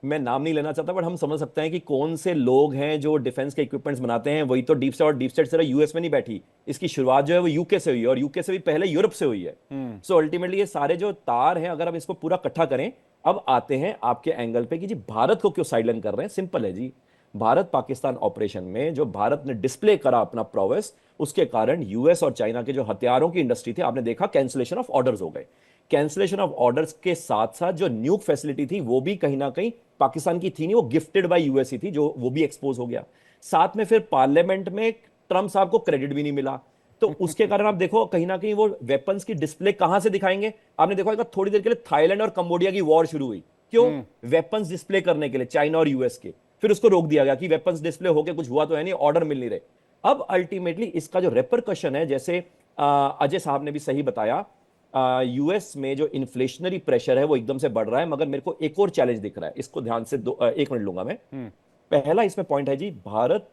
मैं नाम नहीं लेना चाहता, बट हम समझ सकते हैं कि कौन से लोग हैं जो डिफेंस के इक्विपमेंट्स बनाते हैं। वही तो डीप स्टेट, और डीप स्टेट सिर्फ यूएस में नहीं बैठी, इसकी शुरुआत जो है वो यूके से हुई है, और यूके से भी पहले यूरोप से हुई है। सो अल्टीमेटली ये सारे जो तार हैं, अगर हम इसको पूरा इकट्ठा करें, अब आते हैं आपके एंगल पे कि जी भारत को क्यों साइडलाइन कर रहे हैं। सिंपल है जी, भारत पाकिस्तान ऑपरेशन में जो भारत ने डिस्प्ले करा अपना प्रोवेस, उसके कारण यूएस और चाइना के जो हथियारों की इंडस्ट्री थी, आपने देखा कैंसिलेशन ऑफ ऑर्डर्स हो गए। कैंसिलेशन ऑफ ऑर्डर्स के साथ साथ जो न्यूक फैसिलिटी थी वो भी कहीं ना कहीं पाकिस्तान की थी नहीं, वो गिफ्टेड बाय यूएस ही थी, जो वो भी एक्सपोज हो गया। साथ में फिर पार्लियामेंट में ट्रंप साहब को क्रेडिट भी नहीं मिला, तो उसके कारण आप देखो कहीं ना कहीं वो वेपन्स की डिस्प्ले कहां से दिखाएंगे। आपने देखा होगा थोड़ी देर के लिए थाईलैंड और कंबोडिया की वॉर शुरू हुई, क्यों? वेपन्स डिस्प्ले करने के लिए, चाइना और यूएस के। फिर उसको रोक दिया गया कि वेपन्स डिस्प्ले होके कुछ हुआ तो है नहीं, ऑर्डर मिल नहीं रहे। अब अल्टीमेटली इसका जो रेपरकशन है, जैसे अजय साहब ने भी सही बताया, यूएस में जो इन्फ्लेशनरी प्रेशर है वो एकदम से बढ़ रहा है, मगर मेरे को एक और चैलेंज दिख रहा है, इसको ध्यान से 1 मिनट लूंगा मैं। पहला इसमें पॉइंट है जी, भारत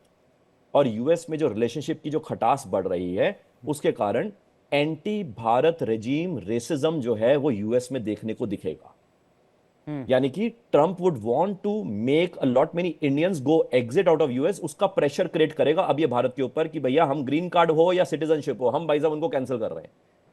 और यूएस में जो रिलेशनशिप की जो खटास बढ़ रही है, उसके कारण एंटी भारत रेजीम रेसिज्म जो है वो यूएस में देखने को दिखेगा। यानी कि Trump would want to make a lot many Indians go exit out of US, उसका प्रेशर क्रिएट करेगा अब ये भारत के ऊपर कि भैया हम ग्रीन कार्ड हो या सिटीजनशिप हो, हम भाई साहब उनको कैंसिल कर रहे हैं।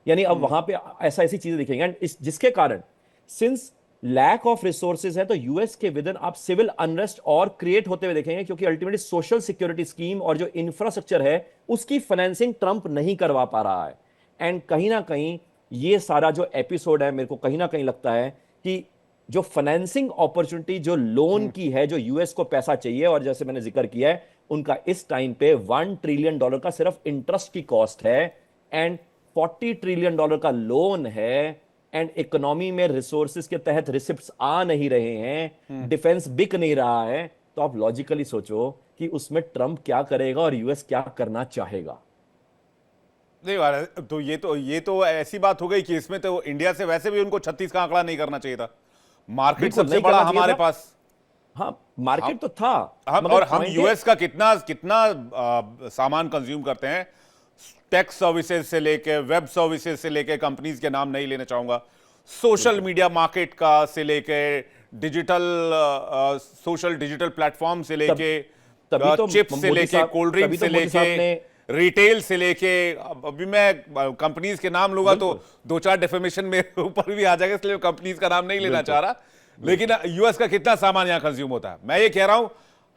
यानी अब वहां पे ऐसी चीजें दिखेंगी, एंड जिसके कारण सिंस लैक ऑफ रिसोर्सेज है तो यूएस के विद इन आप सिविल अनरेस्ट और क्रिएट होते हुए देखेंगे, क्योंकि अल्टीमेटली सोशल सिक्योरिटी स्कीम और जो इंफ्रास्ट्रक्चर है उसकी फाइनेंसिंग ट्रंप नहीं करवा पा रहा है। एंड कहीं ना कहीं ये सारा जो एपिसोड है, मेरे को कहीं ना कहीं लगता है कि जो फाइनेंसिंग अपॉर्चुनिटी जो लोन की है, जो यूएस को पैसा चाहिए, और जैसे मैंने जिक्र किया है उनका इस टाइम पे $1 ट्रिलियन का सिर्फ इंटरेस्ट की कॉस्ट है, एंड $40 ट्रिलियन का लोन है, एंड इकोनॉमी में रिसोर्सेज के तहत रिसिप्ट्स आ नहीं रहे हैं, डिफेंस बिक नहीं रहा है। तो आप लॉजिकली सोचो कि उसमें ट्रंप क्या करेगा और यूएस क्या करना चाहेगा। नहीं यार, तो ये तो ऐसी बात हो गई कि इसमें तो इंडिया से वैसे भी उनको 36 का आंकड़ा नहीं करना चाहिए था। मार्केट बिल्कुल सबसे नहीं बड़ा करना चाहिए हमारे था। पास, हाँ मार्केट तो था, और हम point है- यूएस का कितना सामान कंज्यूम करते हैं, टेक सर्विसेज से लेके, वेब सर्विसेज से लेके, कंपनीज के नाम नहीं लेना चाहूंगा, सोशल मीडिया मार्केट का से लेके, डिजिटल सोशल डिजिटल प्लेटफॉर्म से लेके, तभी तो चिप्स से मोदी लेके, साहब- कोल्ड ड्रिंक तभी से तो मोदी साहब लेके, ने- रिटेल से लेके, अभी मैं कंपनीज के नाम लूंगा तो 2-4 डेफेमेशन मेरे ऊपर भी आ जाएगा, इसलिए कंपनीज का नाम नहीं लेना चाह रहा। लेकिन यूएस का कितना सामान यहां कंज्यूम होता है, मैं ये कह रहा हूं,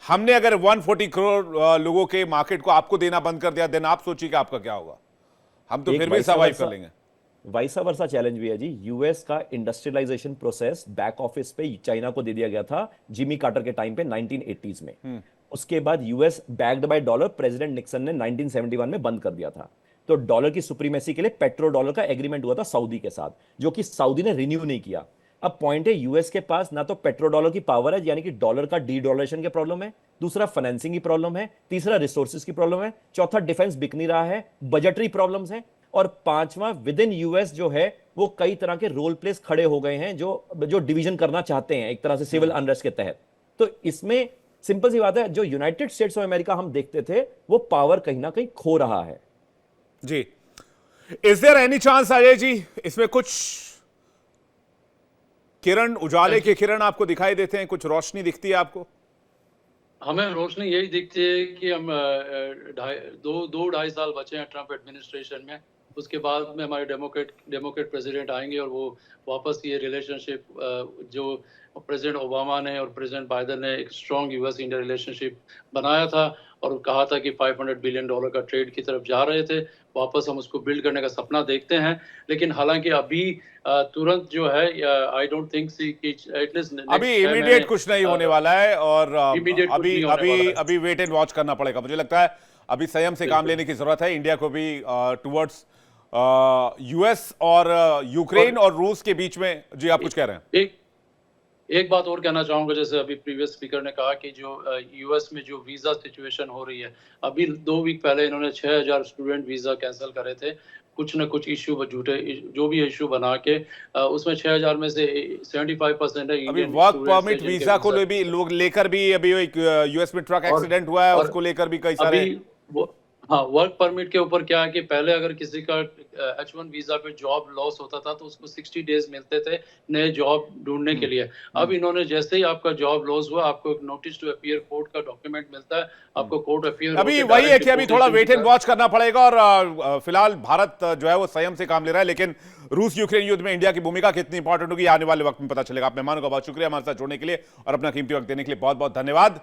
हमने अगर 140 करोड़ लोगों के मार्केट को आपको देना बंद कर दिया, देन आप सोचिए कि आपका क्या होगा। हम तो एक फिर भी वैसा सर्वाइव वैसा- कर लेंगे। वैसा वर्सा चैलेंज भी है जी। यूएस का इंडस्ट्रियलाइजेशन प्रोसेस बैक ऑफिस पे चाइना को दे दिया गया था जिमी कार्टर के टाइम पे 1980s में। उसके बाद US backed by dollar president Nixon ने 1971 में बंद कर दिया था। तो डॉलर की सुप्रीमेसी के लिए पेट्रो डॉलर का एग्रीमेंट हुआ था सऊदी के साथ, जो कि सऊदी ने रिन्यू नहीं किया। अब पॉइंट है, यूएस के पास ना तो पेट्रो डॉलर की पावर है, यानी कि डॉलर का डी डॉलरेशन के प्रॉब्लम है, दूसरा फाइनेंसिंग की प्रॉब्लम है, तीसरा रिसोर्सेज की प्रॉब्लम है, चौथा डिफेंस बिक नहीं रहा है, बजटरी प्रॉब्लम्स हैं, और पांचवा विद इन यूएस जो है वो कई तरह के रोल प्लेस खड़े हो गए हैं जो डिवीजन करना चाहते हैं एक तरह से सिविल अनरेस्ट के तहत। तो इसमें सिंपल सी बात है, जो यूनाइटेड स्टेट्स ऑफ अमेरिका हम देखते थे वो पावर कहीं ना कहीं खो रहा है जी। Is there any chance Ajay ji, इसमें कुछ किरण, उजाले के किरण आपको दिखाई देते हैं, कुछ रोशनी दिखती है आपको? हमें रोशनी यही दिखती है कि हम 2-2.5 साल बचे हैं ट्रंप एडमिनिस्ट्रेशन में। उसके बाद में हमारे डेमोक्रेट प्रेसिडेंट आएंगे और वो वापस ये रिलेशनशिप जो प्रेसिडेंट ओबामा ने और प्रेसिडेंट बाइडेन ने एक स्ट्रॉन्ग यूएस इंडिया रिलेशनशिप बनाया था और कहा था कि $500 बिलियन का ट्रेड की तरफ जा रहे थे, वापस हम उसको बिल्ड करने का सपना देखते हैं। लेकिन हालांकि अभी तुरंत जो है, आई डोंट थिंक कि एटलीस्ट अभी इमीडिएट कुछ नहीं होने वाला है, और immediate कुछ अभी नहीं होने अभी वाला है। अभी वेट एंड वॉच करना पड़ेगा। मुझे लगता है अभी संयम से काम लेने की जरूरत है इंडिया को भी, टुवर्ड्स यूएस और यूक्रेन और रूस के बीच में। जी आप कुछ कह रहे हैं? एक बात और कहना चाहूंगा, जैसे अभी प्रीवियस स्पीकर ने कहा कि जो यूएस में जो वीजा सिचुएशन हो रही है, अभी 2 वीक पहले इन्होंने 6000 स्टूडेंट वीजा कैंसिल करे थे, कुछ न कुछ इशू झूठे जो भी इशू बना के, उसमें 6000 में से 75% है अभी इंडियन वर्क students परमिट हैं जिनके वीजा को visa- भी लोग लेकर भी, अभी एक यूएस में ट्रक एक्सीडेंट हुआ है, और उसको लेकर भी कई सारे। अभी हाँ, वर्क परमिट के ऊपर क्या है कि पहले अगर किसी का H1 वीजा पे जॉब लॉस होता था तो उसको 60 डेज मिलते थे नए जॉब ढूंढने के लिए। अब इन्होंने जैसे ही आपका जॉब लॉस हुआ, आपको एक नोटिस टू अपीयर कोर्ट का डॉक्यूमेंट मिलता है, आपको कोर्ट अपीयर अभी वही है कि अभी थोड़ा वेट एंड वॉच करना पड़ेगा, और फिलहाल भारत जो है वो संयम से काम ले रहा है, लेकिन रूस यूक्रेन युद्ध में इंडिया की भूमिका कितनी इंपॉर्टेंट होगी आने वाले वक्त में पता चलेगा। आप मेहमानों का बहुत शुक्रिया हमारे साथ जुड़ने के लिए और अपना कीमती वक्त देने के लिए बहुत बहुत धन्यवाद।